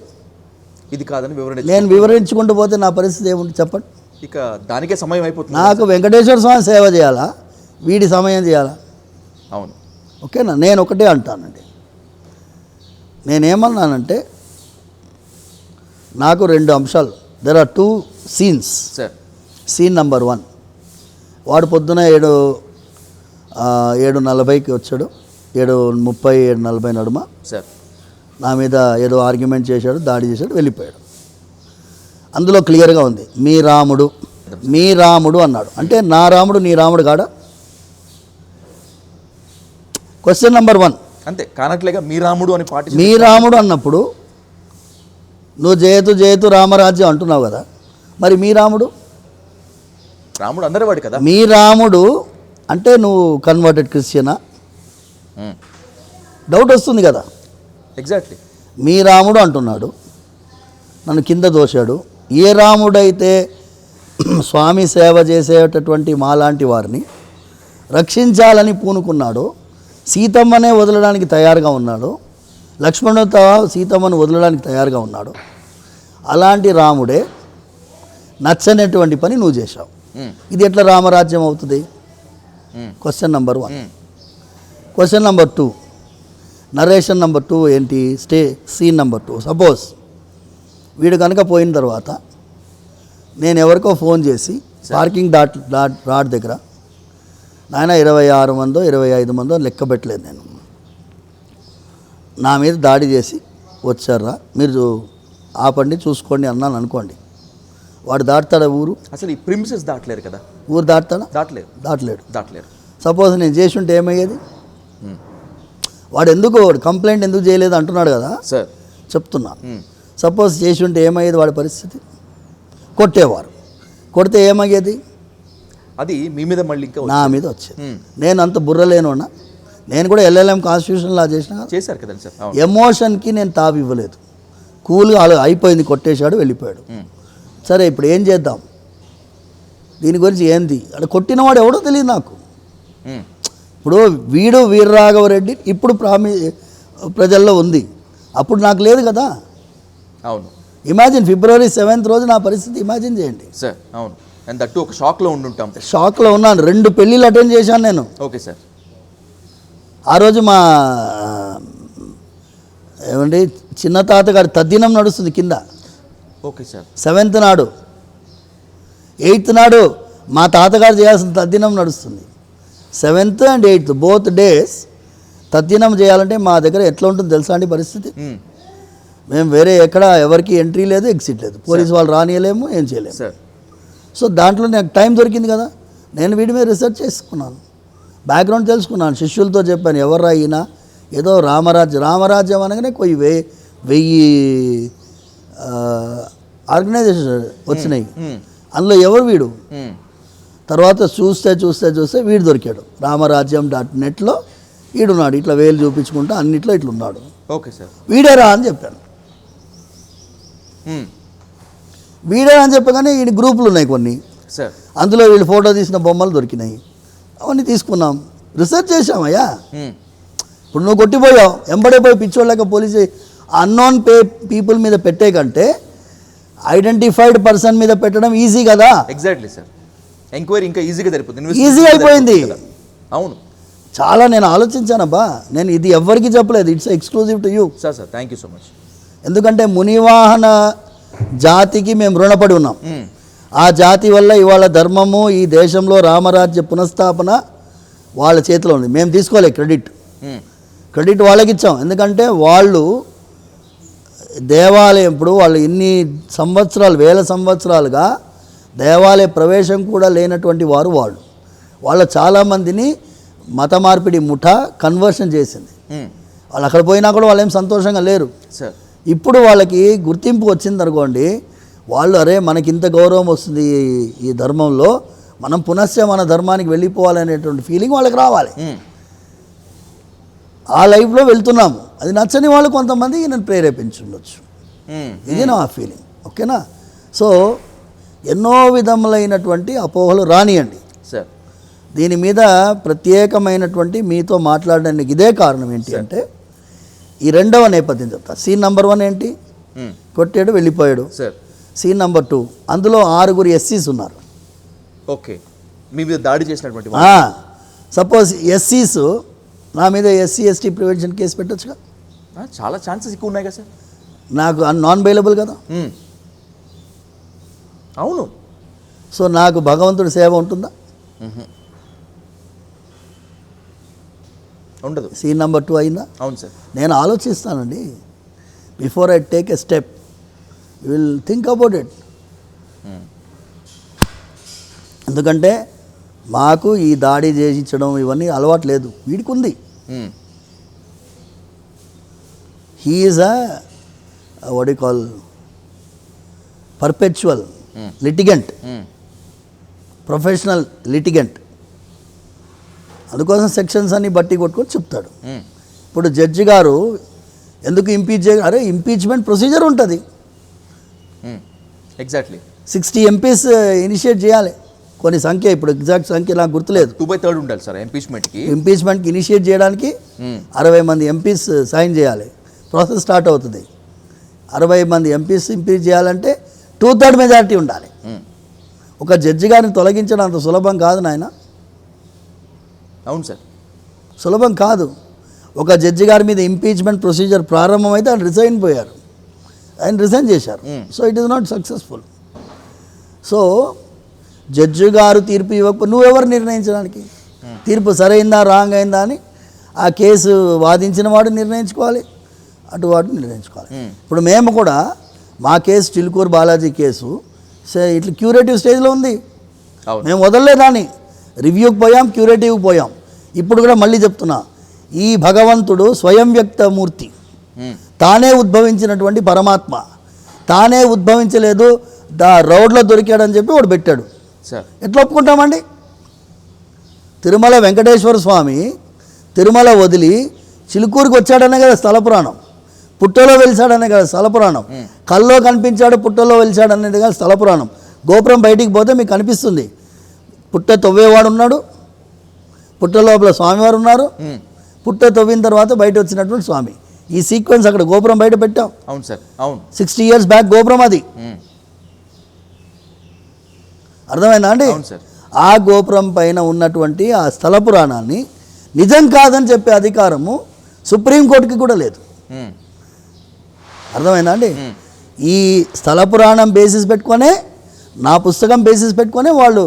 ఇది కాదని నేను వివరించుకుంటూ పోతే నా పరిస్థితి ఏముంటుంది చెప్పండి? ఇక దానికే సమయం అయిపోతుంది. నాకు వెంకటేశ్వర స్వామి సేవ చేయాలా, వీడి సమయం చేయాలా? అవును. ఓకేనా? నేను ఒకటే అంటానండి, నేనేమన్నానంటే నాకు 2 అంశాలు. There are 2 scenes sir. Scene number 1, వాడు పొద్దున 7:40కి వచ్చాడు, 7:30 7:40 నడుమ సార్ నా మీద ఏదో ఆర్గ్యుమెంట్ చేశాడు, దాడి చేశాడు, వెళ్ళిపోయాడు. అందులో క్లియర్గా ఉంది మీ రాముడు అన్నాడు. అంటే నా రాముడు నీ రాముడు కాడా? Question number 1. అంతే కానట్లేగా మీ రాముడు అని పాటి మీ రాముడు అన్నప్పుడు నువ్వు జయతు రామరాజ్యం అంటున్నావు కదా, మరి మీ రాముడు అందరి వాడు కదా. మీ రాముడు అంటే నువ్వు కన్వర్టెడ్ క్రిస్టియనా? డౌట్ వస్తుంది కదా. ఎగ్జాక్ట్లీ. మీ రాముడు అంటున్నాడు, నన్ను కింద దోశాడు. ఏ రాముడైతే స్వామి సేవ చేసేటటువంటి మాలాంటి వారిని రక్షించాలని పూనుకున్నాడో, సీతమ్మనే వదలడానికి తయారుగా ఉన్నాడు, లక్ష్మణుడితో సీతమ్మను వదలడానికి తయారుగా ఉన్నాడు, అలాంటి రాముడే నచ్చనటువంటి పని నువ్వు చేశావు. ఇది ఎట్లా రామరాజ్యం అవుతుంది? Question number 1. Question number 2, narration number 2 ఏంటి? Scene number 2. సపోజ్ వీడు కనుక పోయిన తర్వాత నేను ఎవరికో ఫోన్ చేసి పార్కింగ్ రాడ్ దగ్గర, నాయన 26 మందో 25 మందో లెక్క పెట్టలేదు నేను, నా మీద దాడి చేసి వచ్చారా, మీరు ఆపండి చూసుకోండి అన్నాను అనుకోండి, వాడు దాటుతాడా ఊరు? అసలు ఈ ప్రిమిసెస్ దాటలేరు కదా. ఊరు దాటుతాడా? దాటలేడు. సపోజ్ నేను చేసి ఉంటే ఏమయ్యేది? వాడు కంప్లైంట్ ఎందుకు చేయలేదు అంటున్నాడు కదా సార్, చెప్తున్నా. సపోజ్ చేసి ఉంటే ఏమయ్యేది వాడి పరిస్థితి? కొట్టేవారు. కొడితే ఏమయ్యేది? అది మీ మీద మళ్ళీ ఇంకా నా మీద వచ్చేది. నేను అంత బుర్రలేనున్నా, నేను కూడా LLM కాన్స్టిట్యూషన్ లా చేశారు కదండి సార్. ఎమోషన్కి నేను తావు ఇవ్వలేదు. కూల్గా అయిపోయింది, కొట్టేశాడు, వెళ్ళిపోయాడు. సరే ఇప్పుడు ఏం చేద్దాం? దీని గురించి ఏంది? అక్కడ కొట్టినవాడు ఎవడో తెలియదు నాకు. ఇప్పుడు వీర్రాఘవరెడ్డి ఇప్పుడు ప్రజల్లో ఉంది, అప్పుడు నాకు లేదు కదా. అవును. ఇమాజిన్ February 7th రోజు నా పరిస్థితి ఇమాజిన్ చేయండి సార్. అవును. అండ్ దట్టు ఒక షాక్లో ఉండుంటాం. షాక్లో ఉన్నాను. 2 పెళ్ళిళ్ళు అటెండ్ చేశాను నేను. Okay sir. ఆ రోజు మా చిన్న తాతగారి తద్దినం నడుస్తుంది కింద. Okay sir. 7th నాడు 8th నాడు మా తాతగారు చేయాల్సిన తద్దినం నడుస్తుంది. 7th and 8th both days తద్దినం చేయాలంటే మా దగ్గర ఎట్లా ఉంటుంది తెలుసా అండి పరిస్థితి? మేము వేరే ఎక్కడ ఎవరికి ఎంట్రీ లేదు, ఎగ్జిట్ లేదు, పోలీసు వాళ్ళు రానియలేము, ఏం చేయలేము. సో దాంట్లో నాకు టైం దొరికింది కదా, నేను వీడి మీద రీసెర్చ్ చేసుకున్నాను, బ్యాక్గ్రౌండ్ తెలుసుకున్నాను, శిష్యులతో చెప్పాను ఎవరు అయినా ఏదో రామరాజ్యం అనగానే 1000 ఆర్గనైజేషన్ వచ్చినాయి, అందులో ఎవరు వీడు? తర్వాత చూస్తే వీడు దొరికాడు. రామరాజ్యం.netలో వీడున్నాడు, ఇట్లా వేలు చూపించుకుంటా అన్నిట్లో ఇట్లున్నాడు. Okay sir. వీడేరా అని చెప్పాను. వీడేరా అని చెప్పగానే ఈ గ్రూపులు ఉన్నాయి కొన్ని సార్, అందులో వీళ్ళు ఫోటో తీసిన బొమ్మలు దొరికినాయి, అవన్నీ తీసుకున్నాం, రీసెర్చ్ చేసామయ్యా. ఇప్పుడు నువ్వు కొట్టిపోయావు, ఎంబడైపోయి పిచ్చోళ్ళక పోలీసు అన్నోన్ పీపుల్ మీద పెట్టే కంటే ఐడెంటిఫైడ్ పర్సన్ మీద పెట్టడం ఈజీ కదా. Exactly sir. ఎంక్వైరీ ఇంకా ఈజీగా జరిపోతుంది, ఈజీ అయిపోయింది. అవును, చాలా నేను ఆలోచించానబ్బా, నేను ఇది ఎవ్వరికి చెప్పలేదు, it's exclusive to you. Sir thank you so much. ఎందుకంటే మునివాహన జాతికి మేము రుణపడి ఉన్నాం. ఆ జాతి వల్ల ఇవాళ ధర్మము ఈ దేశంలో రామరాజ్య పునఃస్థాపన వాళ్ళ చేతిలో ఉంది. మేము తీసుకోలే క్రెడిట్ వాళ్ళకి ఇచ్చాం. ఎందుకంటే వాళ్ళు దేవాలయం ఇప్పుడు వాళ్ళు ఇన్ని సంవత్సరాలు, వేల సంవత్సరాలుగా దేవాలయ ప్రవేశం కూడా లేనటువంటి వారు వాళ్ళ చాలామందిని మత మార్పిడి ముఠా కన్వర్షన్ చేసింది. వాళ్ళు అక్కడ పోయినా కూడా వాళ్ళు ఏం సంతోషంగా లేరు. ఇప్పుడు వాళ్ళకి గుర్తింపు వచ్చింది అనుకోండి, వాళ్ళు అరే మనకి ఇంత గౌరవం వస్తుంది ఈ ధర్మంలో, మనం పునశ్చ మన ధర్మానికి వెళ్ళిపోవాలనేటువంటి ఫీలింగ్ వాళ్ళకి రావాలి. ఆ లైఫ్లో వెళ్తున్నాము. అది నచ్చని వాళ్ళు కొంతమంది నేను ప్రేరేపించుండొచ్చు. ఇది నా ఫీలింగ్. ఓకేనా? సో ఎన్నో విధములైనటువంటి అపోహలు రానియండి. దీని మీద ప్రత్యేకమైనటువంటి మీతో మాట్లాడడానికి ఇదే కారణం. ఏంటి అంటే ఈ రెండవ నేపథ్యం చెప్తా. సీన్ నెంబర్ 1 ఏంటి? కొట్టాడు, వెళ్ళిపోయాడు. సీన్ నెంబర్ 2, అందులో 6 ఎస్సీస్ ఉన్నారు. ఓకే, మీ మీద దాడి చేసినటువంటి సపోజ్ ఎస్సీస్ నా మీద ఎస్సీ ఎస్టీ ప్రివెన్షన్ కేసు పెట్టొచ్చుగా. చాలా ఛాన్సెస్ ఎక్కువ ఉన్నాయి కదా సార్. నాకు నాన్ బెయిలబుల్ కదా. అవును. సో నాకు భగవంతుడి సేవ ఉంటుందా? ఉండదు. సీన్ నెంబర్ 2 అయిందా? అవును సార్. నేను ఆలోచిస్తానండి. Before I take a step will think about it. ఎందుకంటే మాకు ఈ దాడి చేయించడం ఇవన్నీ అలవాటు లేదు, వీడికి ఉంది. He is what you call perpetual litigant, professional litigant. అందుకోసం సెక్షన్స్ అన్ని బట్టి కొట్టుకొని చెప్తాడు. ఇప్పుడు జడ్జి గారు ఎందుకు ఇంపీచ్ అరే ఇంపీచ్మెంట్ ప్రొసీజర్ ఉంటుంది. ఎగ్జాక్ట్లీ 60 ఎంపీస్ ఇనిషియేట్ చేయాలి. కొన్ని సంఖ్య, ఇప్పుడు ఎగ్జాక్ట్ సంఖ్య నాకు గుర్తులేదు. 2/3 ఉండాలి సార్ ఇంపీచ్మెంట్కి ఇనిషియేట్ చేయడానికి 60 మంది ఎంపీస్ సైన్ చేయాలి. ప్రాసెస్ స్టార్ట్ అవుతుంది. 60 మంది ఎంపీస్ ఇంపీచ్ చేయాలంటే 2/3 మెజారిటీ ఉండాలి. ఒక జడ్జి గారిని తొలగించడం అంత సులభం కాదు నాయన. అవును సార్, సులభం కాదు. ఒక జడ్జి గారి మీద ఇంపీచ్మెంట్ ప్రొసీజర్ ప్రారంభమైతే ఆయన రిజైన్ చేశారు. So it is not successful. So judge గారు తీర్పు ఇవ్వకపోతే నువ్వెవరు నిర్ణయించడానికి? తీర్పు సరైందా రాంగ్ అయిందా అని ఆ కేసు వాదించిన వాడు నిర్ణయించుకోవాలి, అటు వాడు నిర్ణయించుకోవాలి. ఇప్పుడు మేము కూడా మా కేసు చిలుకూరు బాలాజీ కేసు ఇట్లా క్యూరేటివ్ స్టేజ్లో ఉంది. మేము వదలలేదాన్ని, రివ్యూకి పోయాం, క్యూరేటివ్కి పోయాం. ఇప్పుడు కూడా మళ్ళీ చెప్తున్నా, ఈ భగవంతుడు స్వయం వ్యక్తమూర్తి, తానే ఉద్భవించినటువంటి పరమాత్మ. తానే ఉద్భవించలేదు, రోడ్లో దొరికాడని చెప్పి వాడు పెట్టాడు. ఎట్లా ఒప్పుకుంటామండి? తిరుమల వెంకటేశ్వర స్వామి తిరుమల వదిలి చిలుకూరుకి వచ్చాడనే కదా స్థల పురాణం. పుట్టలో వెలిచాడనే కదా స్థల పురాణం. కల్లో కనిపించాడు, పుట్టలో వెలిచాడు అనేది కదా స్థల పురాణం. గోపురం బయటికి పోతే మీకు కనిపిస్తుంది, పుట్ట తవ్వేవాడు ఉన్నాడు, పుట్ట లోపల స్వామివారు ఉన్నారు, పుట్ట తవ్విన తర్వాత బయట వచ్చినటువంటి స్వామి. ఈ సీక్వెన్స్ అక్కడ గోపురం బయట పెట్టాం. అవును సార్, అవును. 60 years బ్యాక్ గోపురం అది. అర్థమైందా అండి? ఆ గోపురం పైన ఉన్నటువంటి ఆ స్థల పురాణాన్ని నిజం కాదని చెప్పే అధికారము సుప్రీంకోర్టుకి కూడా లేదు. అర్థమైందా అండి? ఈ స్థల పురాణం బేసిస్ పెట్టుకొనే, నా పుస్తకం బేసిస్ పెట్టుకొనే వాళ్ళు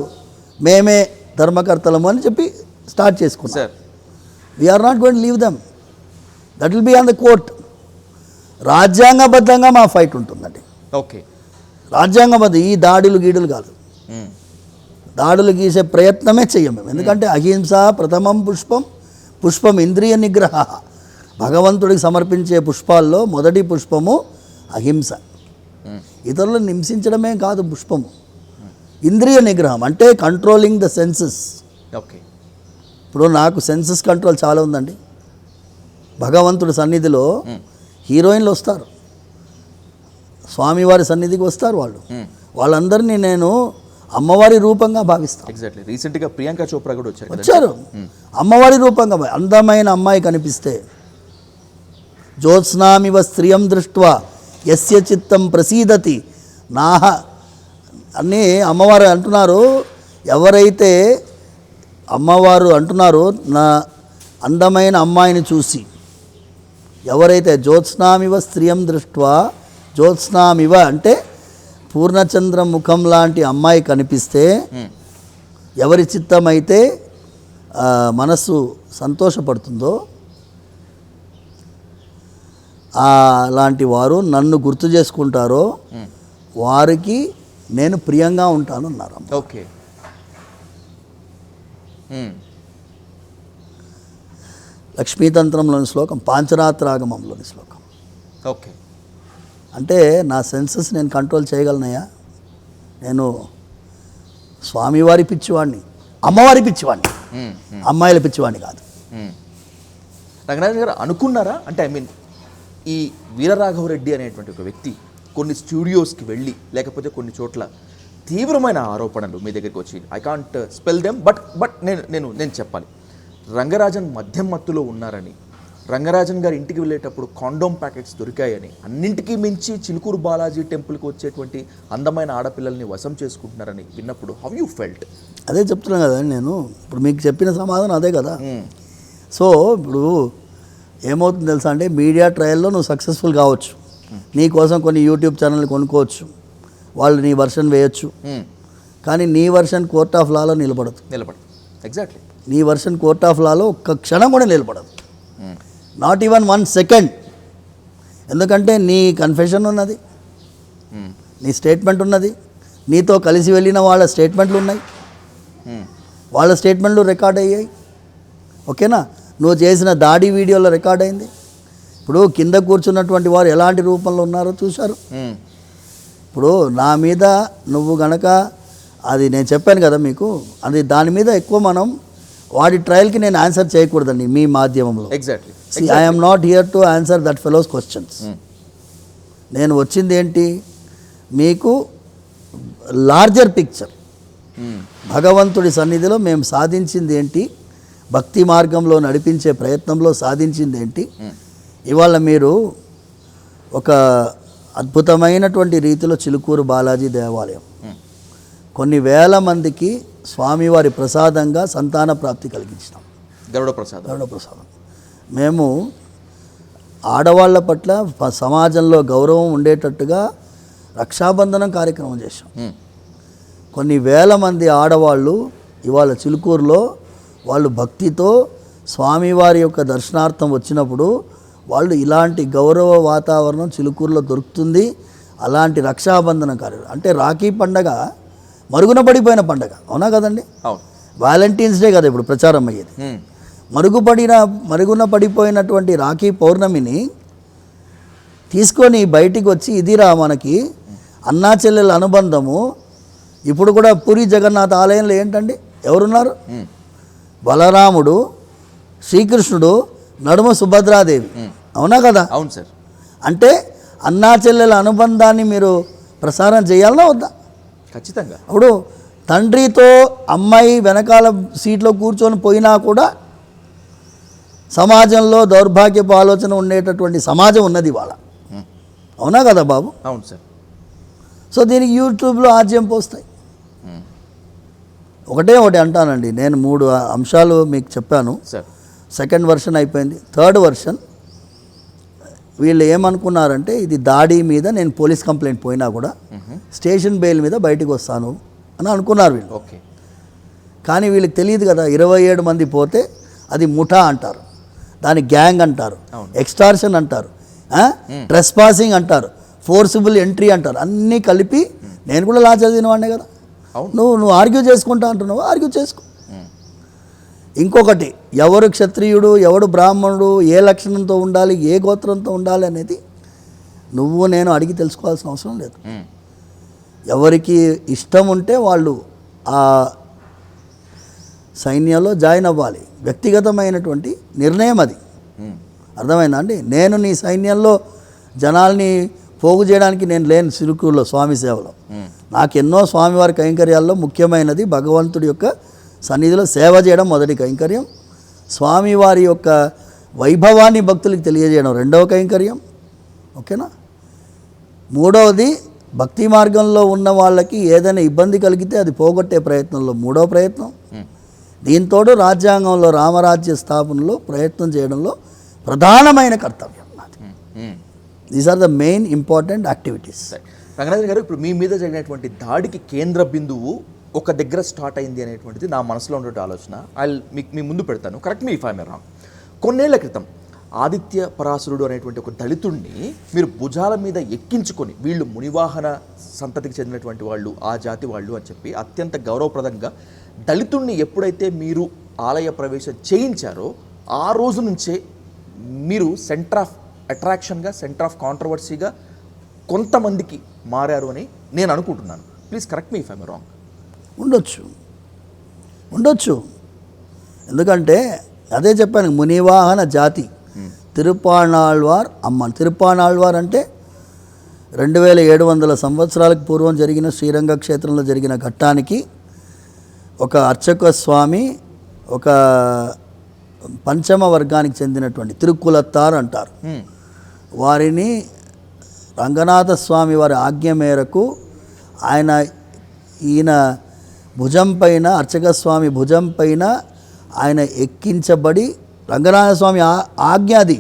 మేమే ధర్మకర్తలము అని చెప్పి స్టార్ట్ చేసుకున్నారు. We are not going to leave them, that will be on the court. రాజ్యాంగబద్ధంగా మా ఫైట్ ఉంటుందండి. ఓకే, రాజ్యాంగబద్ధం. ఈ దాడులు గీడులు కాదు, దాడులు గీసే ప్రయత్నమే చెయ్యం మేము. ఎందుకంటే అహింస ప్రథమం పుష్పం, పుష్పం ఇంద్రియ నిగ్రహ. భగవంతుడికి సమర్పించే పుష్పాల్లో మొదటి పుష్పము అహింస. ఇతరులను హింసించడమే కాదు పుష్పము. ఇంద్రియ నిగ్రహం అంటే కంట్రోలింగ్ ద సెన్సెస్. ఓకే, ఇప్పుడు నాకు సెన్సెస్ కంట్రోల్ చాలా ఉందండి. భగవంతుడి సన్నిధిలో హీరోయిన్లు వస్తారు, స్వామివారి సన్నిధికి వస్తారు. వాళ్ళందరినీ నేను అమ్మవారి రూపంగా భావిస్తాను. ఎగ్జాక్ట్లీ. రీసెంట్గా ప్రియాంక చోప్రా కూడా వచ్చారు. అమ్మవారి రూపంగా అందమైన అమ్మాయి కనిపిస్తే జ్యోత్స్నామివ స్త్రియం దృష్ట్వా యస్య చిత్తం ప్రసీదతి నాహ అని అమ్మవారు అంటున్నారు. ఎవరైతే అమ్మవారు అంటున్నారో నా అందమైన అమ్మాయిని చూసి, ఎవరైతే జ్యోత్స్నామివ స్త్రియం దృష్ట్వా, జ్యోత్స్నామివ అంటే పూర్ణచంద్ర ముఖం లాంటి అమ్మాయి కనిపిస్తే, ఎవరి చిత్తం అయితే మనస్సు సంతోషపడుతుందో అలాంటి వారు నన్ను గుర్తు చేసుకుంటారో వారికి నేను ప్రియంగా ఉంటాను అన్నారు. ఓకే. లక్ష్మీతంత్రంలోని శ్లోకం, పాంచరాత్రాగమంలోని శ్లోకం. ఓకే. అంటే నా సెన్సెస్ నేను కంట్రోల్ చేయగలనయ్యా. నేను స్వామివారి పిచ్చివాడిని, అమ్మవారి పిచ్చివాడిని, అమ్మాయిల పిచ్చివాడిని కాదు. రంగనాథన్ గారు అనుకున్నారా, అంటే ఐ మీన్ ఈ వీరరాఘవరెడ్డి అనేటువంటి ఒక వ్యక్తి కొన్ని స్టూడియోస్కి వెళ్ళి లేకపోతే కొన్ని చోట్ల తీవ్రమైన ఆరోపణలు మీ దగ్గరికి వచ్చి, I can't spell them, but నేను చెప్పాలి, రంగరాజన్ మద్యం మత్తులో ఉన్నారని, రంగరాజన్ గారి ఇంటికి వెళ్ళేటప్పుడు కాండోమ్ ప్యాకెట్స్ దొరికాయని, అన్నింటికీ మించి చిలుకూరు బాలాజీ టెంపుల్కి వచ్చేటువంటి అందమైన ఆడపిల్లల్ని వశం చేసుకుంటున్నారని విన్నప్పుడు హౌ యూ ఫెల్ట్? అదే చెప్తున్నాను కదా నేను, ఇప్పుడు మీకు చెప్పిన సమాధానం అదే కదా. సో ఇప్పుడు ఏమవుతుంది తెలుసా అంటే, మీడియా ట్రయల్లో నువ్వు సక్సెస్ఫుల్ కావచ్చు, నీ కోసం కొన్ని యూట్యూబ్ ఛానల్ కొనుక్కోవచ్చు, వాళ్ళు నీ వర్షన్ వేయచ్చు, కానీ నీ వర్షన్ కోర్ట్ ఆఫ్ లాలో నిలబడదు. ఎగ్జాక్ట్లీ. నీ వర్షన్ కోర్ట్ ఆఫ్ లాలో ఒక్క క్షణం కూడా నిలబడదు, నాట్ ఈవెన్ 1 సెకండ్. ఎందుకంటే నీ కన్ఫెషన్ ఉన్నది, నీ స్టేట్మెంట్ ఉన్నది, నీతో కలిసి వెళ్ళిన వాళ్ళ స్టేట్మెంట్లు ఉన్నాయి, వాళ్ళ స్టేట్మెంట్లు రికార్డ్ అయ్యాయి. ఓకేనా? నువ్వు చేసిన దాడి వీడియోలో రికార్డ్ అయింది. ఇప్పుడు కింద కూర్చున్నటువంటి వారు ఎలాంటి రూపంలో ఉన్నారో చూశారు. ఇప్పుడు నా మీద నువ్వు గనక, అది నేను చెప్పాను కదా మీకు, అది దాని మీద ఎక్కువ మనం వాడి ట్రయల్కి నేను ఆన్సర్ చేయకూడదండి మీ మాధ్యమంలో. Exactly. I am not here to answer that fellow's questions. నేను వచ్చింది ఏంటి, మీకు లార్జర్ పిక్చర్, భగవంతుడి సన్నిధిలో మేము సాధించింది ఏంటి, భక్తి మార్గంలో నడిపించే ప్రయత్నంలో సాధించింది ఏంటి. ఇవాళ మీరు ఒక అద్భుతమైనటువంటి రీతిలో చిలుకూరు బాలాజీ దేవాలయం కొన్ని వేల మందికి స్వామివారి ప్రసాదంగా సంతాన ప్రాప్తి కలిగించినాం. గరుడ ప్రసాదం. మేము ఆడవాళ్ళ పట్ల సమాజంలో గౌరవం ఉండేటట్టుగా రక్షాబంధనం కార్యక్రమం చేశాం. కొన్ని వేల మంది ఆడవాళ్ళు ఇవాళ చిలుకూరులో వాళ్ళు భక్తితో స్వామివారి యొక్క దర్శనార్థం వచ్చినప్పుడు వాళ్ళు ఇలాంటి గౌరవ వాతావరణం చిలుకూరులో దొరుకుతుంది. అలాంటి రక్షాబంధనం కార్యక్రమం అంటే రాఖీ పండగ మరుగున పడిపోయిన పండగ, అవునా కదండి? వ్యాలంటైన్స్ డే కదా ఇప్పుడు ప్రచారం అయ్యేది. మరుగున పడిపోయినటువంటి రాఖీ పౌర్ణమిని తీసుకొని బయటికి వచ్చి, ఇదిరా మనకి అన్నా చెల్లెల అనుబంధము. ఇప్పుడు కూడా పూరి జగన్నాథ ఆలయంలో ఏంటండి, ఎవరున్నారు? బలరాముడు, శ్రీకృష్ణుడు, నడుమ సుభద్రాదేవి, అవునా కదా? అవును సార్. అంటే అన్నా చెల్లెల అనుబంధాన్ని మీరు ప్రసారం చేయాలన్నా వద్దా? ఖచ్చితంగా. అప్పుడు తండ్రితో అమ్మాయి వెనకాల సీట్లో కూర్చొని పోయినా కూడా సమాజంలో దౌర్భాగ్యపు ఆలోచన ఉండేటటువంటి సమాజం ఉన్నది ఇవాళ, అవునా కదా బాబు? అవును సార్. సో దీనికి యూట్యూబ్లో ఆజ్యం పోస్తాయి. ఒకటి అంటానండి, నేను 3 అంశాలు మీకు చెప్పాను. సెకండ్ వర్షన్ అయిపోయింది. థర్డ్ వర్షన్ వీళ్ళు ఏమనుకున్నారంటే, ఇది దాడి మీద నేను పోలీస్ కంప్లైంట్ పోయినా కూడా స్టేషన్ బెయిల్ మీద బయటకు వస్తాను అని అనుకున్నారు వీళ్ళు. ఓకే. కానీ వీళ్ళకి తెలియదు కదా, 27 మంది పోతే అది ముఠా అంటారు, దాని గ్యాంగ్ అంటారు, ఎక్స్టార్షన్ అంటారు, ట్రెస్ పాసింగ్ అంటారు, ఫోర్సిబుల్ ఎంట్రీ అంటారు. అన్నీ కలిపి, నేను కూడా లా చదివిన వాడినే కదా. నువ్వు ఆర్గ్యూ చేసుకుంటా అంటున్నావు, ఆర్గ్యూ చేసుకో. ఇంకొకటి, ఎవరు క్షత్రియుడు, ఎవడు బ్రాహ్మణుడు, ఏ లక్షణంతో ఉండాలి, ఏ గోత్రంతో ఉండాలి అనేది నువ్వు నేను అడిగి తెలుసుకోవాల్సిన అవసరం లేదు. ఎవరికి ఇష్టం ఉంటే వాళ్ళు ఆ సైన్యంలో జాయిన్ అవ్వాలి. వ్యక్తిగతమైనటువంటి నిర్ణయం అది. అర్థమైందా అండి? నేను నీ సైన్యంలో జనాల్ని పోగు చేయడానికి నేను లేని చిలుకూరులో స్వామి సేవలో. నాకెన్నో స్వామివారి కైంకర్యాల్లో ముఖ్యమైనది భగవంతుడి యొక్క సన్నిధిలో సేవ చేయడం మొదటి కైంకర్యం, స్వామివారి యొక్క వైభవాన్ని భక్తులకు తెలియజేయడం రెండవ కైంకర్యం. ఓకేనా? మూడవది, భక్తి మార్గంలో ఉన్న వాళ్ళకి ఏదైనా ఇబ్బంది కలిగితే అది పోగొట్టే ప్రయత్నంలో మూడవ ప్రయత్నం. దీంతోడు రాజ్యాంగంలో రామరాజ్య స్థాపనలో ప్రయత్నం చేయడంలో ప్రధానమైన కర్తవ్యం నాది. These are the main important activities. Ranganathan గారు, ఇప్పుడు మీ మీద జరిగినటువంటి దాడికి కేంద్ర బిందువు ఒక దగ్గర స్టార్ట్ అయింది అనేటువంటిది నా మనసులో ఉన్నటువంటి ఆలోచన. మీ ముందు పెడతాను, correct me if I am wrong. కొన్నేళ్ల క్రితం ఆదిత్య పరాశరుడు అనేటువంటి ఒక దళితుడిని మీరు భుజాల మీద ఎక్కించుకొని వీళ్ళు మునివాహన సంతతికి చెందినటువంటి వాళ్ళు, ఆ జాతి వాళ్ళు అని చెప్పి అత్యంత గౌరవప్రదంగా దళితుడిని ఎప్పుడైతే మీరు ఆలయ ప్రవేశం చేయించారో ఆ రోజు నుంచే మీరు సెంటర్ ఆఫ్ అట్రాక్షన్గా, సెంటర్ ఆఫ్ కాంట్రవర్సీగా కొంతమందికి మారారు అని నేను అనుకుంటున్నాను. Please correct me if I'm wrong. ఉండొచ్చు. ఎందుకంటే అదే చెప్పాను, మునివాహన జాతి తిరుప్పాణాళ్వార్ అమ్మ. తిరుప్పాణాళ్వార్ అంటే 2700 సంవత్సరాలకు పూర్వం జరిగిన శ్రీరంగ క్షేత్రంలో జరిగిన ఘట్టానికి ఒక అర్చక స్వామి, ఒక పంచమ వర్గానికి చెందినటువంటి తిరుక్కులత్తార్ అంటారు. వారిని రంగనాథ స్వామి వారి ఆజ్ఞ మేరకు ఈయన భుజం పైన, అర్చక స్వామి భుజం పైన ఆయన ఎక్కించబడి, రంగనాథ స్వామి ఆజ్ఞ అది,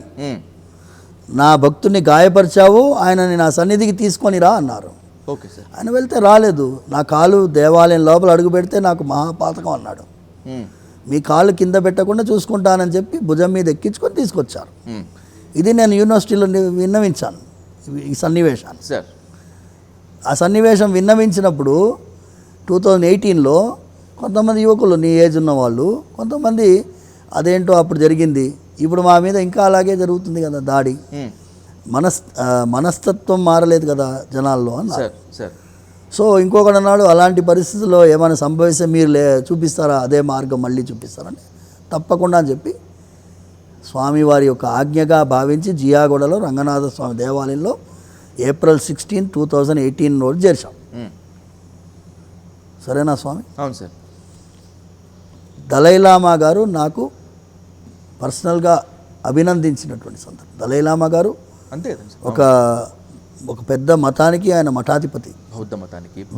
నా భక్తుడిని గాయపరిచావు, ఆయనని నా సన్నిధికి తీసుకొని రా అన్నారు. Okay sir. ఆయన వెళ్తే రాలేదు. నా కాలు దేవాలయం లోపల అడుగు పెడితే నాకు మహాపాతకం అన్నాడు. మీ కాళ్ళు కింద పెట్టకుండా చూసుకుంటానని చెప్పి భుజం మీద ఎక్కించుకొని తీసుకొచ్చారు. ఇది నేను యూనివర్సిటీలో విన్నవించాను ఈ సన్నివేశాన్ని. సార్, ఆ సన్నివేశం విన్నవించినప్పుడు 2018లో కొంతమంది యువకులు, నీ ఏజ్ ఉన్న వాళ్ళు, కొంతమంది అదేంటో అప్పుడు జరిగింది, ఇప్పుడు మా మీద ఇంకా అలాగే జరుగుతుంది కదా దాడి, మనస్తత్వం మారలేదు కదా జనాల్లో అన్నారు. సో ఇంకొకటి అన్నాడు, అలాంటి పరిస్థితుల్లో ఏమైనా సంభవిస్తే మీరు చూపిస్తారా, అదే మార్గం మళ్ళీ చూపిస్తారని. తప్పకుండా అని చెప్పి స్వామివారి యొక్క ఆజ్ఞగా భావించి జియాగూడలో రంగనాథ స్వామి దేవాలయంలో April 16, 2018 రోజు చేర్చాం. సరేనా స్వామి? అవును సార్. దలైలామా గారు నాకు పర్సనల్గా అభినందించినటువంటి సందర్భం. దలైలామా గారు అంతే ఒక పెద్ద మతానికి ఆయన మఠాధిపతి,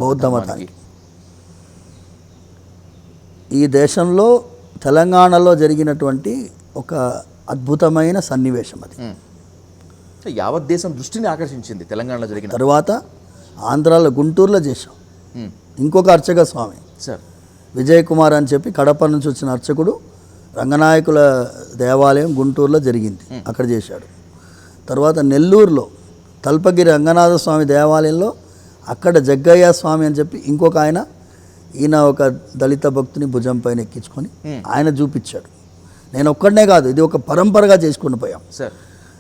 బౌద్ధ మతానికి. ఈ దేశంలో తెలంగాణలో జరిగినటువంటి ఒక అద్భుతమైన సన్నివేశం అది. యావత్ దేశం దృష్టిని ఆకర్షించింది తెలంగాణలో జరిగిన. తర్వాత ఆంధ్రాలో గుంటూరులో చేశాం. ఇంకొక అర్చక స్వామి సార్, విజయ్ కుమార్ అని చెప్పి కడప నుంచి వచ్చిన అర్చకుడు, రంగనాయకుల దేవాలయం గుంటూరులో జరిగింది, అక్కడ చేశాడు. తర్వాత నెల్లూరులో తల్పగిరి రంగనాథ స్వామి దేవాలయంలో అక్కడ జగ్గయ్య స్వామి అని చెప్పి ఇంకొక ఈయన ఒక దళిత భక్తుని భుజం పైన ఎక్కించుకొని ఆయన చూపించాడు. నేను ఒక్కడనే కాదు, ఇది ఒక పరంపరగా చేసుకుని పోయాం సార్.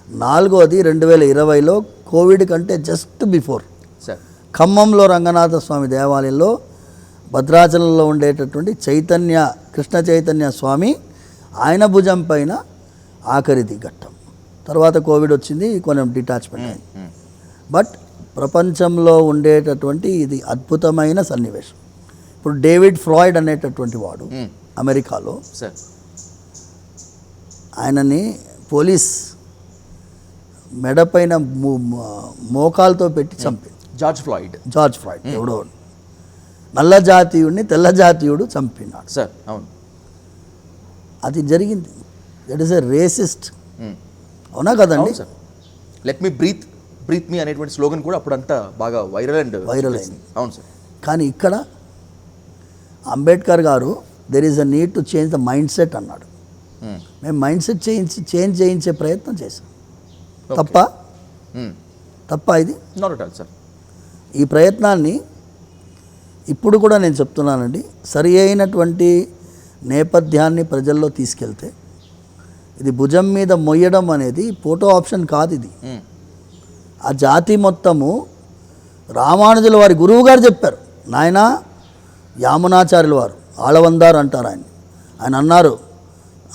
4వది 2020లో కోవిడ్ కంటే జస్ట్ బిఫోర్ సార్, ఖమ్మంలో రంగనాథ స్వామి దేవాలయంలో భద్రాచలంలో ఉండేటటువంటి కృష్ణ చైతన్య స్వామి ఆయన భుజం పైన ఆఖరిది ఘట్టం. తర్వాత కోవిడ్ వచ్చింది, కొంచెం డిటాచ్మెంట్ అయింది. బట్ ప్రపంచంలో ఉండేటటువంటి ఇది అద్భుతమైన సన్నివేశం. ఇప్పుడు డేవిడ్ ఫ్రాయిడ్ అనేటటువంటి వాడు అమెరికాలో, ఆయనని పోలీస్ మెడపైన మోకాలతో పెట్టి చంపింది. జార్జ్ ఫ్లాయిడ్ ఎవడో నల్ల జాతీయుడిని తెల్ల జాతీయుడు చంపినాడు సార్. అవును, అది జరిగింది. That is a racist. అవునా కదండి? లెట్ మీ బ్రీత్ మీ అనేటువంటి స్లోగన్ కూడా అప్పుడంతా బాగా వైరల్ అయింది. అవును సార్. కానీ ఇక్కడ అంబేద్కర్ గారు there is a need to change the mind set అన్నాడు. మేము మైండ్ సెట్ చేంజ్ చేయించే ప్రయత్నం చేశాం. తప్ప ఇది నాట్ అట్ ఆల్ సార్. ఈ ప్రయత్నాన్ని ఇప్పుడు కూడా నేను చెప్తున్నానండి, సరి అయినటువంటి నేపథ్యాన్ని ప్రజల్లో తీసుకెళ్తే, ఇది భుజం మీద మొయ్యడం అనేది ఫోటో ఆప్షన్ కాదు. ఇది ఆ జాతి మొత్తము రామానుజుల వారి గురువు గారు చెప్పారు. నాయన యామునాచార్యుల వారు, ఆళవందారు అంటారు ఆయన అన్నారు,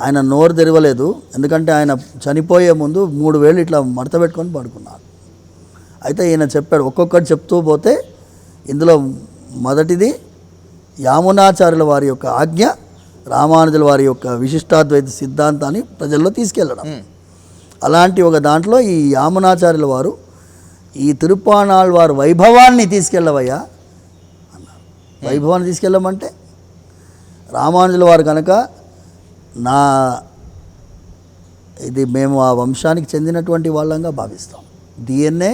ఆయన నోరు తెరవలేదు, ఎందుకంటే ఆయన చనిపోయే ముందు 3 వేలు ఇట్లా మడత పెట్టుకొని పడుకున్నారు. అయితే ఈయన చెప్పాడు, ఒక్కొక్కటి చెప్తూ పోతే ఇందులో మొదటిది యామునాచార్యుల వారి యొక్క ఆజ్ఞ, రామానుజుల వారి యొక్క విశిష్టాద్వైత సిద్ధాంతాన్ని ప్రజల్లో తీసుకెళ్ళడం. అలాంటి ఒక దాంట్లో ఈ యామునాచార్యుల వారు ఈ తిరుప్పాణాళ్వార్ వైభవాన్ని తీసుకెళ్ళవయ్యా అన్నారు. వైభవాన్ని తీసుకెళ్ళమంటే రామానుజుల వారు కనుక ఇది మేము ఆ వంశానికి చెందినటువంటి వాళ్ళంగా భావిస్తాం. డిఎన్ఏ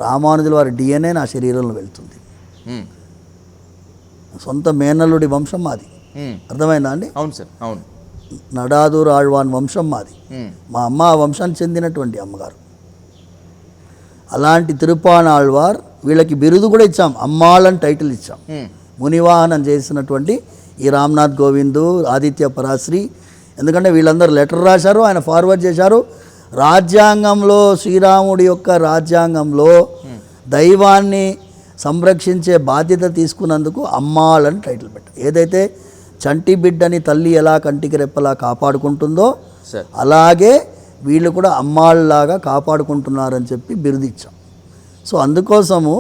రామానుజుల వారి డిఎన్ఏ నా శరీరంలో వెళ్తుంది. సొంత మేనల్లుడి వంశం మాది. అర్థమైందా అండి? అవును సార్, అవును. నడాదూర్ ఆళ్వాన్ వంశం మాది. మ్మ్. మా అమ్మ ఆ వంశానికి చెందినటువంటి అమ్మగారు. అలాంటి తిరుపాన్ ఆళ్వార్ వీళ్ళకి బిరుదు కూడా ఇచ్చాం, అమ్మాళ్ళని టైటిల్ ఇచ్చాం. మ్మ్. మునివాహనం చేసినటువంటి ఈ రామ్నాథ్ కోవింద్, ఆదిత్య పరాశ్రీ, ఎందుకంటే వీళ్ళందరూ లెటర్ రాశారు, ఆయన ఫార్వర్డ్ చేశారు. రాజ్యాంగంలో, శ్రీరాముడి యొక్క రాజ్యాంగంలో దైవాన్ని సంరక్షించే బాధ్యత తీసుకున్నందుకు అమ్మాళ్ళని టైటిల్ పెట్టారు. ఏదైతే చంటి బిడ్డని తల్లి ఎలా కంటికి రెప్పలా కాపాడుకుంటుందో సార్ అలాగే వీళ్ళు కూడా అమ్మాళ్ళలాగా కాపాడుకుంటున్నారని చెప్పి బిరుదిచ్చాం. సో అందుకోసము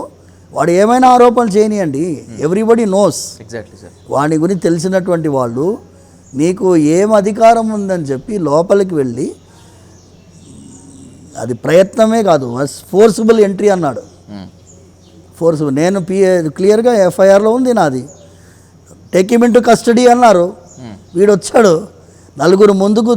వాడు ఏమైనా ఆరోపణలు చేయనియండి, ఎవ్రీబడి నోస్. Exactly sir. వాడి గురించి తెలిసినటువంటి వాళ్ళు నీకు ఏం అధికారం ఉందని చెప్పి లోపలికి వెళ్ళి, అది ప్రయత్నమే కాదు, ఫోర్సిబుల్ ఎంట్రీ అన్నాడు. ఫోర్సిబుల్, నేను క్లియర్గా ఎఫ్ఐఆర్లో ఉంది నాది. టేక్ హిమ్ ఇంటూ కస్టడీ అన్నారు. వీడు వచ్చాడు, నలుగురు ముందుకు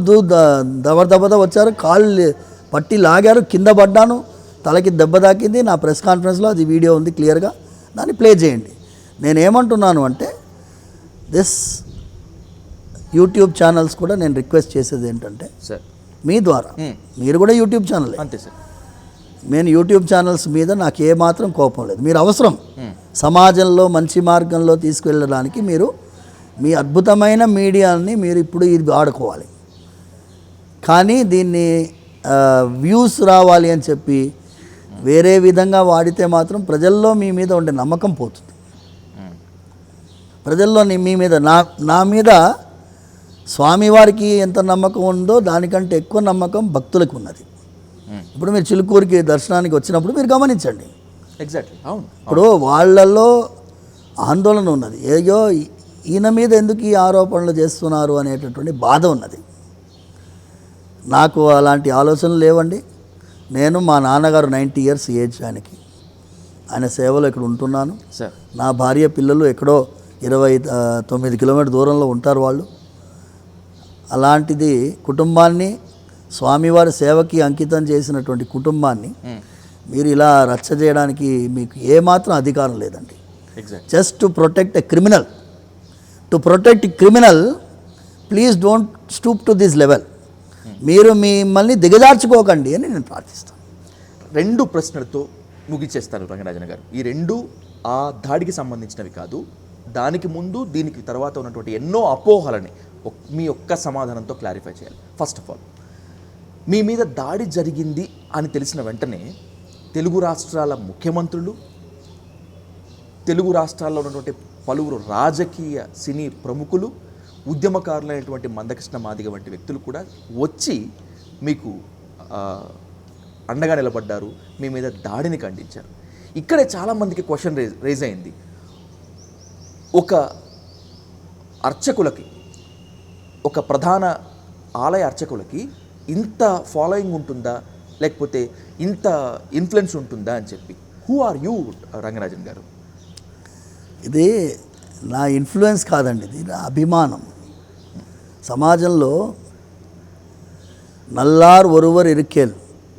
దబదబద వచ్చారు, కాళ్ళు పట్టి లాగారు, కింద పడ్డాను, తలకి దెబ్బ తాకింది. నా ప్రెస్ కాన్ఫరెన్స్లో అది వీడియో ఉంది క్లియర్గా, దాన్ని ప్లే చేయండి. నేనేమంటున్నాను అంటే దిస్ యూట్యూబ్ ఛానల్స్ కూడా నేను రిక్వెస్ట్ చేసేది ఏంటంటే సార్ మీ ద్వారా, మీరు కూడా యూట్యూబ్ ఛానల్, అంతే సార్, నేను యూట్యూబ్ ఛానల్స్ మీద నాకు ఏమాత్రం కోపం లేదు. మీరు అవసరం సమాజంలో మంచి మార్గంలో తీసుకువెళ్ళడానికి మీరు మీ అద్భుతమైన మీడియాని మీరు ఇప్పుడు ఇది వాడుకోవాలి. కానీ దీన్ని వ్యూస్ రావాలి అని చెప్పి వేరే విధంగా వాడితే మాత్రం ప్రజల్లో మీ మీద ఉండే నమ్మకం పోతుంది. ప్రజల్లో మీ మీద నా మీద స్వామివారికి ఎంత నమ్మకం ఉందో దానికంటే ఎక్కువ నమ్మకం భక్తులకు ఉన్నది. ఇప్పుడు మీరు చిలుకూరికి దర్శనానికి వచ్చినప్పుడు మీరు గమనించండి, ఎగ్జాక్ట్లీ అవును. ఇప్పుడు వాళ్ళల్లో ఆందోళన ఉన్నది, ఏయో ఈయన మీద ఎందుకు ఈ ఆరోపణలు చేస్తున్నారు అనేటటువంటి బాధ ఉన్నది. నాకు అలాంటి ఆలోచనలు లేవండి. నేను మా నాన్నగారు 90 years ఏజ్ ఆయనకి, ఆయన సేవలో ఇక్కడ ఉంటున్నాను. సార్ నా భార్య పిల్లలు ఎక్కడో 29 కిలోమీటర్ దూరంలో ఉంటారు వాళ్ళు. అలాంటిది కుటుంబాన్ని, స్వామివారి సేవకి అంకితం చేసినటువంటి కుటుంబాన్ని మీరు ఇలా రచ్చ చేయడానికి మీకు ఏమాత్రం అధికారం లేదండి. Exact. Just to protect a criminal, to protect criminal, please don't stoop to this level. మీరు మిమ్మల్ని దిగజార్చుకోకండి అని నేను ప్రార్థిస్తాను. 2 ప్రశ్నలతో ముగిచేస్తాను రంగరాజన్ గారు. ఈ 2 ఆ దాడికి సంబంధించినవి కాదు, దానికి ముందు దీనికి తర్వాత ఉన్నటువంటి ఎన్నో అపోహలని మీ ఒక్క సమాధానంతో క్లారిఫై చేయాలి. ఫస్ట్ ఆఫ్ ఆల్, మీ మీద దాడి జరిగింది అని తెలిసిన వెంటనే తెలుగు రాష్ట్రాల ముఖ్యమంత్రులు, తెలుగు రాష్ట్రాల్లో ఉన్నటువంటి పలువురు రాజకీయ సినీ ప్రముఖులు, ఉద్యమకారులైనటువంటి మందకృష్ణ మాదిగ వంటి వ్యక్తులు కూడా వచ్చి మీకు అండగా నిలబడ్డారు, మీ మీద దాడిని ఖండించారు. ఇక్కడే చాలామందికి క్వశ్చన్ రేజ్ అయింది, ఒక అర్చకులకి, ఒక ప్రధాన ఆలయ అర్చకులకి ఇంత ఫాలోయింగ్ ఉంటుందా, లేకపోతే ఇంత ఇన్ఫ్లుయెన్స్ ఉంటుందా అని చెప్పి. హూ ఆర్ యూ రంగరాజన్ గారు? ఇది నా ఇన్ఫ్లుయెన్స్ కాదండి, ఇది నా అభిమానం. సమాజంలో నల్లార్ ఒరువర్ ఇరుకేల్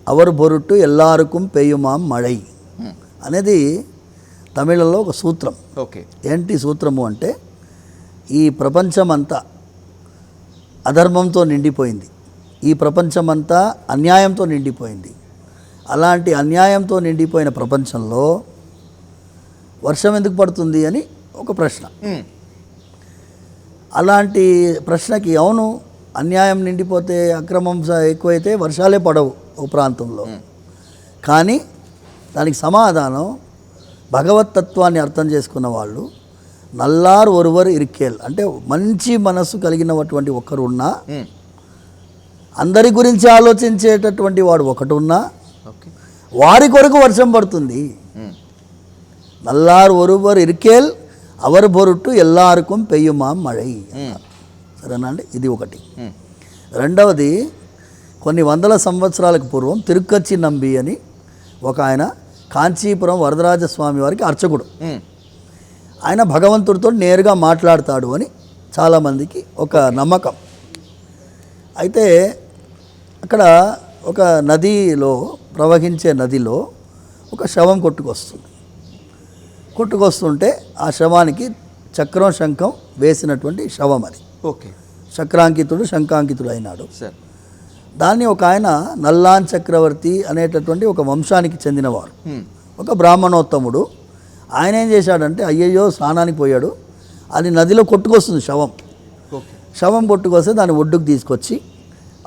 అవర్ బొరుట్టు ఎల్లారుకుం పెయ్యుమాం మழை అనేది తమిళంలో ఒక సూత్రం. ఓకే, ఏంటి సూత్రము అంటే, ఈ ప్రపంచమంతా అధర్మంతో నిండిపోయింది, ఈ ప్రపంచమంతా అన్యాయంతో నిండిపోయింది. అలాంటి అన్యాయంతో నిండిపోయిన ప్రపంచంలో వర్షం ఎందుకు పడుతుంది అని ఒక ప్రశ్న. అలాంటి ప్రశ్నకి అవును, అన్యాయం నిండిపోతే, అక్రమం ఎక్కువైతే వర్షాలే పడవు ఓ ప్రాంతంలో. కానీ దానికి సమాధానం భగవతత్వాన్ని అర్థం చేసుకున్న వాళ్ళు నల్లార్ ఒరువరు ఇరికేల్, అంటే మంచి మనస్సు కలిగినటువంటి ఒకరు ఉన్నా, అందరి గురించి ఆలోచించేటటువంటి వాడు ఒకటి ఉన్నా, వారి కొరకు వర్షం పడుతుంది. నల్లార్ ఒరువరు ఇరికేల్ అవర్ బొరుట్టు ఎల్లారుకం పెయ్యుమాం మழை. సరేనా అండి, ఇది ఒకటి. రెండవది, కొన్ని వందల సంవత్సరాలకు పూర్వం తిరుక్కచ్చి నంబి అని ఒక ఆయన కాంచీపురం వరదరాజస్వామి వారికి అర్చకుడు. ఆయన భగవంతుడితో నేరుగా మాట్లాడతాడు అని చాలామందికి ఒక నమ్మకం. అయితే అక్కడ ఒక నదిలో, ప్రవహించే నదిలో ఒక శవం కొట్టుకొస్తుంటే ఆ శవానికి చక్రం శంఖం వేసినటువంటి శవం అది. ఓకే. చక్రాంకితుడు శంఖాంకితుడు అయినాడు. సార్ దాన్ని ఒక ఆయన నల్లాన్ చక్రవర్తి అనేటటువంటి ఒక వంశానికి చెందినవారు, ఒక బ్రాహ్మణోత్తముడు. ఆయన ఏం చేశాడంటే అయ్యయ్యో స్నానానికి పోయాడు, అది నదిలో కొట్టుకొస్తుంది శవం. ఓకే. శవం కొట్టుకొస్తే దాన్ని ఒడ్డుకు తీసుకొచ్చి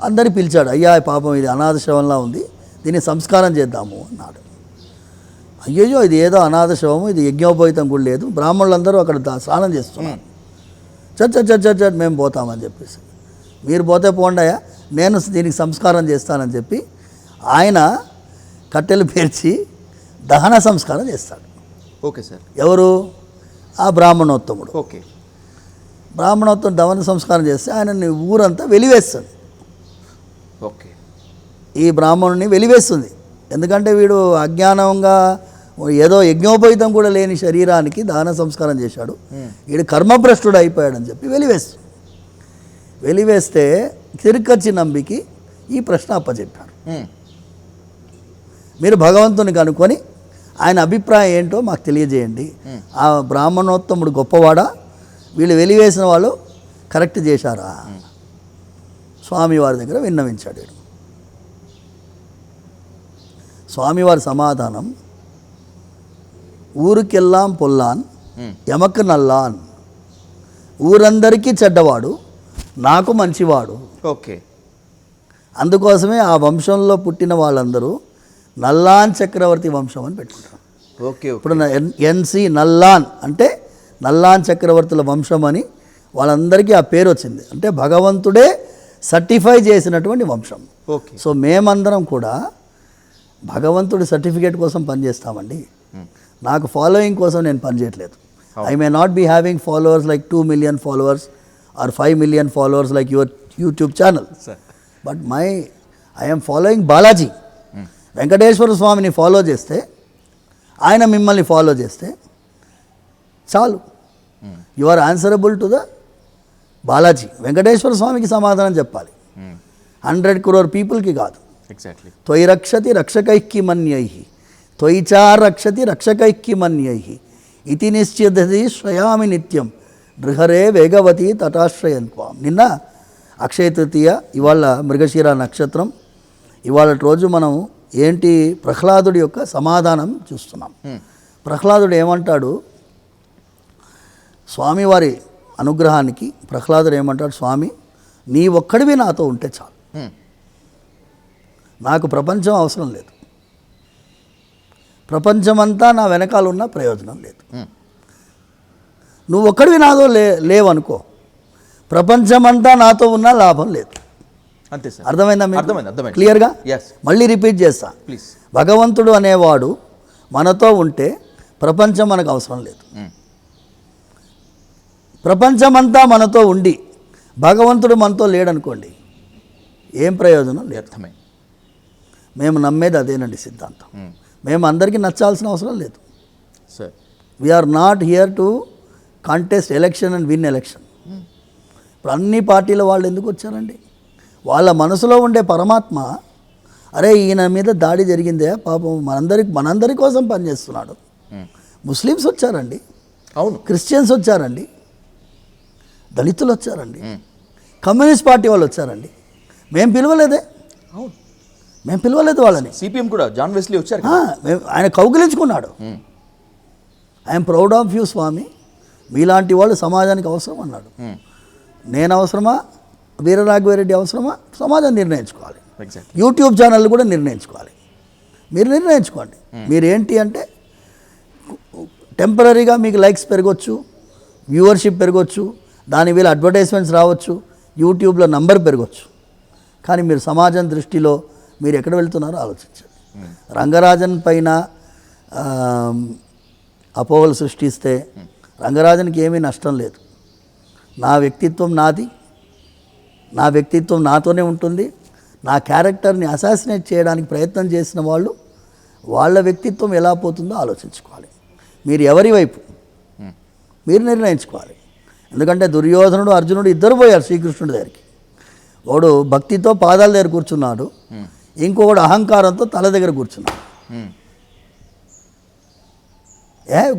అందరిని పిలిచాడు. అయ్యా పాపం ఇది అనాథ శవంలా ఉంది, దీన్ని సంస్కారం చేద్దాము అన్నాడు. అయ్యయ్యో ఇది ఏదో అనాథ శవము, ఇది యజ్ఞోపవీతం కూడా లేదు, బ్రాహ్మణులందరూ అక్కడ స్నానం చేస్తున్నారు, చట్ మేము పోతామని చెప్పేసి. మీరు పోతే పోండయా, నేను దీనికి సంస్కారం చేస్తానని చెప్పి ఆయన కట్టెలు పేర్చి దహన సంస్కారం చేస్తాడు. Okay sir. ఎవరు? ఆ బ్రాహ్మణోత్తముడు. ఓకే. బ్రాహ్మణోత్తముడు దహన సంస్కారం చేస్తే ఆయనని ఊరంతా వెలివేస్తుంది. ఓకే. ఈ బ్రాహ్మణుని వెలివేస్తుంది, ఎందుకంటే వీడు అజ్ఞానంగా ఏదో యజ్ఞోపవీతం కూడా లేని శరీరానికి దహన సంస్కారం చేశాడు, వీడు కర్మభ్రష్టుడు అయిపోయాడని చెప్పి వెలివేస్తుంది. వెలివేస్తే తిరుక్కచ్చి నంబికి ఈ ప్రశ్న అప్పచెప్పారు. మీరు భగవంతుని కనుక్కొని ఆయన అభిప్రాయం ఏంటో మాకు తెలియజేయండి, ఆ బ్రాహ్మణోత్తముడు గొప్పవాడా, వీళ్ళు వెలివేసిన వాళ్ళు కరెక్ట్ చేశారా? స్వామివారి దగ్గర విన్నవించాడు. స్వామివారి సమాధానం, ఊరికెల్లాం పొల్లాన్ ఎమక్ నల్లాన్, ఊరందరికీ చెడ్డవాడు నాకు మంచివాడు. ఓకే. అందుకోసమే ఆ వంశంలో పుట్టిన వాళ్ళందరూ నల్లాన్ చక్రవర్తి వంశం అని పెట్టుకుంటారు. ఓకే. ఇప్పుడు ఎన్సి నల్లాన్ అంటే నల్లాన్ చక్రవర్తుల వంశం అని వాళ్ళందరికీ ఆ పేరు వచ్చింది, అంటే భగవంతుడే సర్టిఫై చేసినటువంటి వంశం. ఓకే. సో మేమందరం కూడా భగవంతుడి సర్టిఫికేట్ కోసం పనిచేస్తామండి. నాకు ఫాలోయింగ్ కోసం నేను పనిచేయట్లేదు. I may not be having followers like 2 million followers or 5 million followers like your YouTube channel. But I am following Balaji. Venkateswara స్వామిని ఫాలో చేస్తే, ఆయన మిమ్మల్ని ఫాలో చేస్తే చాలు. You are answerable to the Balaji. Venkateswara స్వామికి సమాధానం చెప్పాలి, 100 crore పీపుల్కి కాదు. ఎగ్జాక్ట్లీ. త్వయి రక్షతి రక్షకైక్కి మన్యై, త్వయి చారక్షతి రక్షకైక్కి మన్యై, ఇతి నిశ్చితది శ్రయామి నిత్యం బృహరే వేగవతి తటాశ్రయం త్వాం. నిన్న అక్షయ తృతీయ, ఇవాళ మృగశిర నక్షత్రం. ఇవాళ రోజు మనం ఏంటి ప్రహ్లాదుడి యొక్క సమాధానం చూస్తున్నాం. ప్రహ్లాదుడు ఏమంటాడు, స్వామివారి అనుగ్రహానికి ప్రహ్లాదుడు ఏమంటాడు, స్వామి నీ ఒక్కడివి నాతో ఉంటే చాలు, నాకు ప్రపంచం అవసరం లేదు, ప్రపంచమంతా నా వెనకాల ఉన్న ప్రయోజనం లేదు. నువ్వు ఒక్కడివి నాతో లేవనుకో, ప్రపంచమంతా నాతో ఉన్నా లాభం లేదు. అంతే సార్. అర్థమైందా? అర్థమైంది. క్లియర్గా Yes. మళ్ళీ రిపీట్ చేస్తా. ప్లీజ్. భగవంతుడు అనేవాడు మనతో ఉంటే ప్రపంచం మనకు అవసరం లేదు. ప్రపంచమంతా మనతో ఉండి భగవంతుడు మనతో లేడనుకోండి, ఏం ప్రయోజనం లేదు. అర్థమైంది. మేము నమ్మేది అదేనండి సిద్ధాంతం. మేము అందరికీ నచ్చాల్సిన అవసరం లేదు. Sir we are not here to contest election and win election. ఇప్పుడు అన్ని పార్టీల వాళ్ళు ఎందుకు వచ్చారండి? వాళ్ళ మనసులో ఉండే పరమాత్మ, అరే ఈయన మీద దాడి జరిగిందే పాపం, మనందరి కోసం పనిచేస్తున్నాడు. ముస్లిమ్స్ వచ్చారండి, అవును, క్రిస్టియన్స్ వచ్చారండి, దళితులు వచ్చారండి, కమ్యూనిస్ట్ పార్టీ వాళ్ళు వచ్చారండి. మేము పిలవలేదే. అవును, మేము పిలవలేదు వాళ్ళని. సిపిఎం కూడా జాన్ వెస్లీ వచ్చారు. ఆయన కౌగిలించుకున్నాడు. ఐఎమ్ ప్రౌడ్ ఆఫ్ యూ స్వామి, మీలాంటి వాళ్ళు సమాజానికి అవసరం అన్నాడు. నేను అవసరమా, వీరరాఘవరెడ్డి అవసరమా, సమాజం నిర్ణయించుకోవాలి. యూట్యూబ్ ఛానల్ కూడా నిర్ణయించుకోవాలి. మీరు నిర్ణయించుకోండి. మీరేంటి అంటే టెంపరీగా మీకు లైక్స్ పెరగవచ్చు, వ్యూవర్షిప్ పెరగవచ్చు, దాని వీళ్ళ అడ్వర్టైజ్మెంట్స్ రావచ్చు, యూట్యూబ్లో నంబర్ పెరగవచ్చు. కానీ మీరు సమాజం దృష్టిలో మీరు ఎక్కడ వెళ్తున్నారో ఆలోచించండి. రంగరాజన్ పైన అపోహలు సృష్టిస్తే రంగరాజన్కి ఏమీ నష్టం లేదు. నా వ్యక్తిత్వం నాది, నా వ్యక్తిత్వం నాతోనే ఉంటుంది. నా క్యారెక్టర్ని అసాసినేట్ చేయడానికి ప్రయత్నం చేసిన వాళ్ళు, వాళ్ళ వ్యక్తిత్వం ఎలా పోతుందో ఆలోచించుకోవాలి. మీరు ఎవరి వైపు మీరు నిర్ణయించుకోవాలి. ఎందుకంటే దుర్యోధనుడు అర్జునుడు ఇద్దరు పోయారు శ్రీకృష్ణుడి దగ్గరికి. వాడు భక్తితో పాదాల దగ్గర కూర్చున్నాడు, ఇంకొకడు అహంకారంతో తల దగ్గర కూర్చున్నాడు.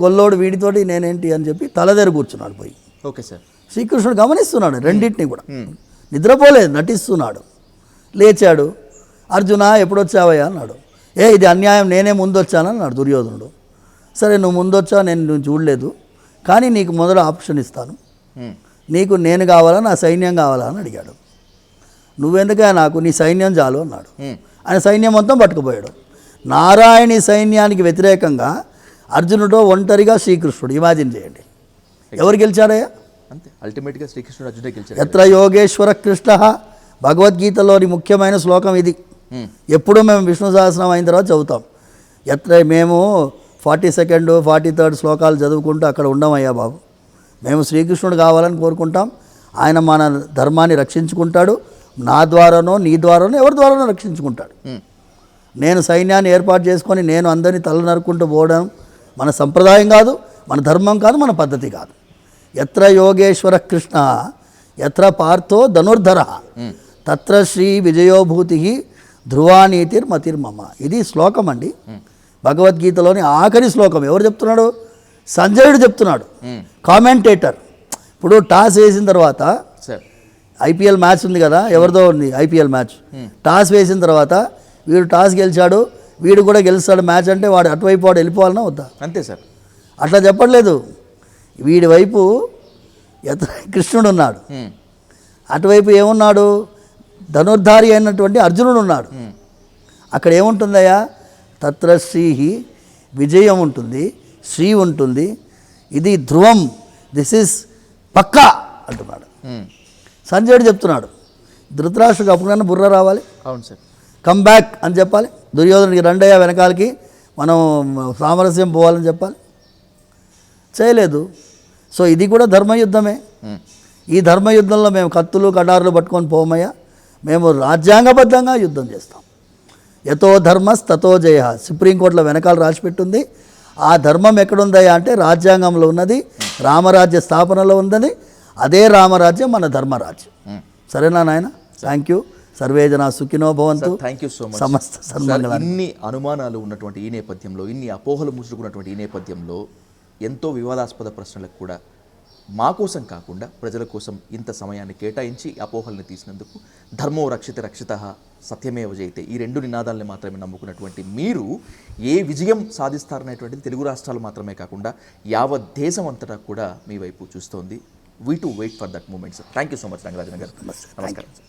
గొల్లోడు వీడితోటి నేనేంటి అని చెప్పి తల దగ్గర కూర్చున్నాడు పోయి. Okay sir. శ్రీకృష్ణుడు గమనిస్తున్నాడు రెండింటిని కూడా, నిద్రపోలేదు, నటిస్తున్నాడు. లేచాడు, అర్జున ఎప్పుడొచ్చావయ్యా అన్నాడు. ఇది అన్యాయం, నేనే ముందొచ్చానన్నాడు దుర్యోధనుడు. సరే నువ్వు ముందొచ్చావు, నేను నువ్వు చూడలేదు, కానీ నీకు మొదట ఆప్షన్ ఇస్తాను. నీకు నేను కావాలా, నా సైన్యం కావాలా అని అడిగాడు. నువ్వెందుకే, నాకు నీ సైన్యం చాలు అన్నాడు. ఆయన సైన్యం మొత్తం పట్టుకుపోయాడు. నారాయణి సైన్యానికి వ్యతిరేకంగా అర్జునుడు ఒంటరిగా శ్రీకృష్ణుడు. ఇమాజిన్ చేయండి, ఎవరు గెలిచాడయ్యా? అంతే, అల్టిమేట్గా శ్రీకృష్ణుడు అర్జునుడే గెలిచాడు. ఎత్ర యోగేశ్వర కృష్ణ, భగవద్గీతలోని ముఖ్యమైన శ్లోకం ఇది. ఎప్పుడు మేము విష్ణు సహస్రనామం అయిన తర్వాత చదువుతాం. మేము 42nd 43rd శ్లోకాలు చదువుకుంటూ అక్కడ ఉండమయ్యా బాబు. మేము శ్రీకృష్ణుడు కావాలని కోరుకుంటాం. ఆయన మన ధర్మాన్ని రక్షించుకుంటాడు. నా ద్వారానో నీ ద్వారానో ఎవరి ద్వారానో రక్షించుకుంటాడు. నేను సైన్యాన్ని ఏర్పాటు చేసుకొని నేను అందరినీ తల నరుక్కుంటూ పోవడం మన సంప్రదాయం కాదు, మన ధర్మం కాదు, మన పద్ధతి కాదు. ఎత్ర యోగేశ్వర కృష్ణ ఎత్ర పార్థో ధనుర్ధర తత్ర శ్రీ విజయోభూతి ధ్రువానీతిర్మతిర్మమ. ఇది శ్లోకం అండి, భగవద్గీతలోని ఆఖరి శ్లోకం. ఎవరు చెప్తున్నాడు? సంజయుడు చెప్తున్నాడు, కామెంటేటర్. ఇప్పుడు టాస్ వేసిన తర్వాత ఐపీఎల్ మ్యాచ్ ఉంది కదా, ఎవరిదో ఉంది ఐపీఎల్ మ్యాచ్. టాస్ వేసిన తర్వాత వీడు టాస్ గెలిచాడు, వీడు కూడా గెలుస్తాడు మ్యాచ్ అంటే వాడు అటువైపు వాడు వెళ్ళిపోవాలన్నా వద్దా? అంతే సార్, అట్లా చెప్పట్లేదు. వీడి వైపు కృష్ణుడు ఉన్నాడు, అటువైపు ఏమున్నాడు? ధనుర్ధారి అయినటువంటి అర్జునుడు ఉన్నాడు. అక్కడ ఏముంటుందయ్యా? తత్ర శ్రీ విజయం ఉంటుంది, శ్రీ ఉంటుంది, ఇది ధ్రువం, దిస్ ఈజ్ పక్కా అంటున్నాడు. సంజయుడు చెప్తున్నాడు, ధృతరాష్ట్రుడికి అప్పుడన్నా బుర్ర రావాలి. అవును సార్, కమ్ బ్యాక్ అని చెప్పాలి. దుర్యోధనుడికి రెండయ్యా వెనకాలకి, మనం సామరస్యం పోవాలని చెప్పాలి. చేయలేదు. సో ఇది కూడా ధర్మయుద్ధమే. ఈ ధర్మయుద్ధంలో మేము కత్తులు కటారులు పట్టుకొని పోమయ్యా, మేము రాజ్యాంగబద్ధంగా యుద్ధం చేస్తాం. యతో ధర్మస్ తతో జయ, సుప్రీంకోర్టులో వెనకాల రాసిపెట్టుంది. ఆ ధర్మం ఎక్కడుందయ్యా అంటే రాజ్యాంగంలో ఉన్నది, రామరాజ్య స్థాపనలో ఉన్నది. అదే రామరాజ్యం మన ధర్మరాజ్యం. సరేనా నాయన? Thank you. సర్వే జనా సుఖినో భవంతు. Thank you so much. సమస్త సన్మంగళాలు. ఇన్ని అనుమానాలు ఉన్నటువంటి ఈ నేపథ్యంలో, ఇన్ని అపోహలు ముసురుకున్నటువంటి ఈ నేపథ్యంలో ఎంతో వివాదాస్పద ప్రశ్నలకు కూడా మా కోసం కాకుండా ప్రజల కోసం ఇంత సమయాన్ని కేటాయించి అపోహల్ని తీసినందుకు, ధర్మో రక్షిత రక్షితః సత్యమేవ జయతే, ఈ రెండు నినాదాలని మాత్రమే నమ్ముకున్నటువంటి మీరు ఏ విజయం సాధిస్తారనేటువంటిది తెలుగు రాష్ట్రాలు మాత్రమే కాకుండా యావత్ దేశం అంతటా కూడా మీ వైపు చూస్తోంది. We to wait for that moment sir. Thank you so much Rangarajan గారు. నమస్కారం సార్.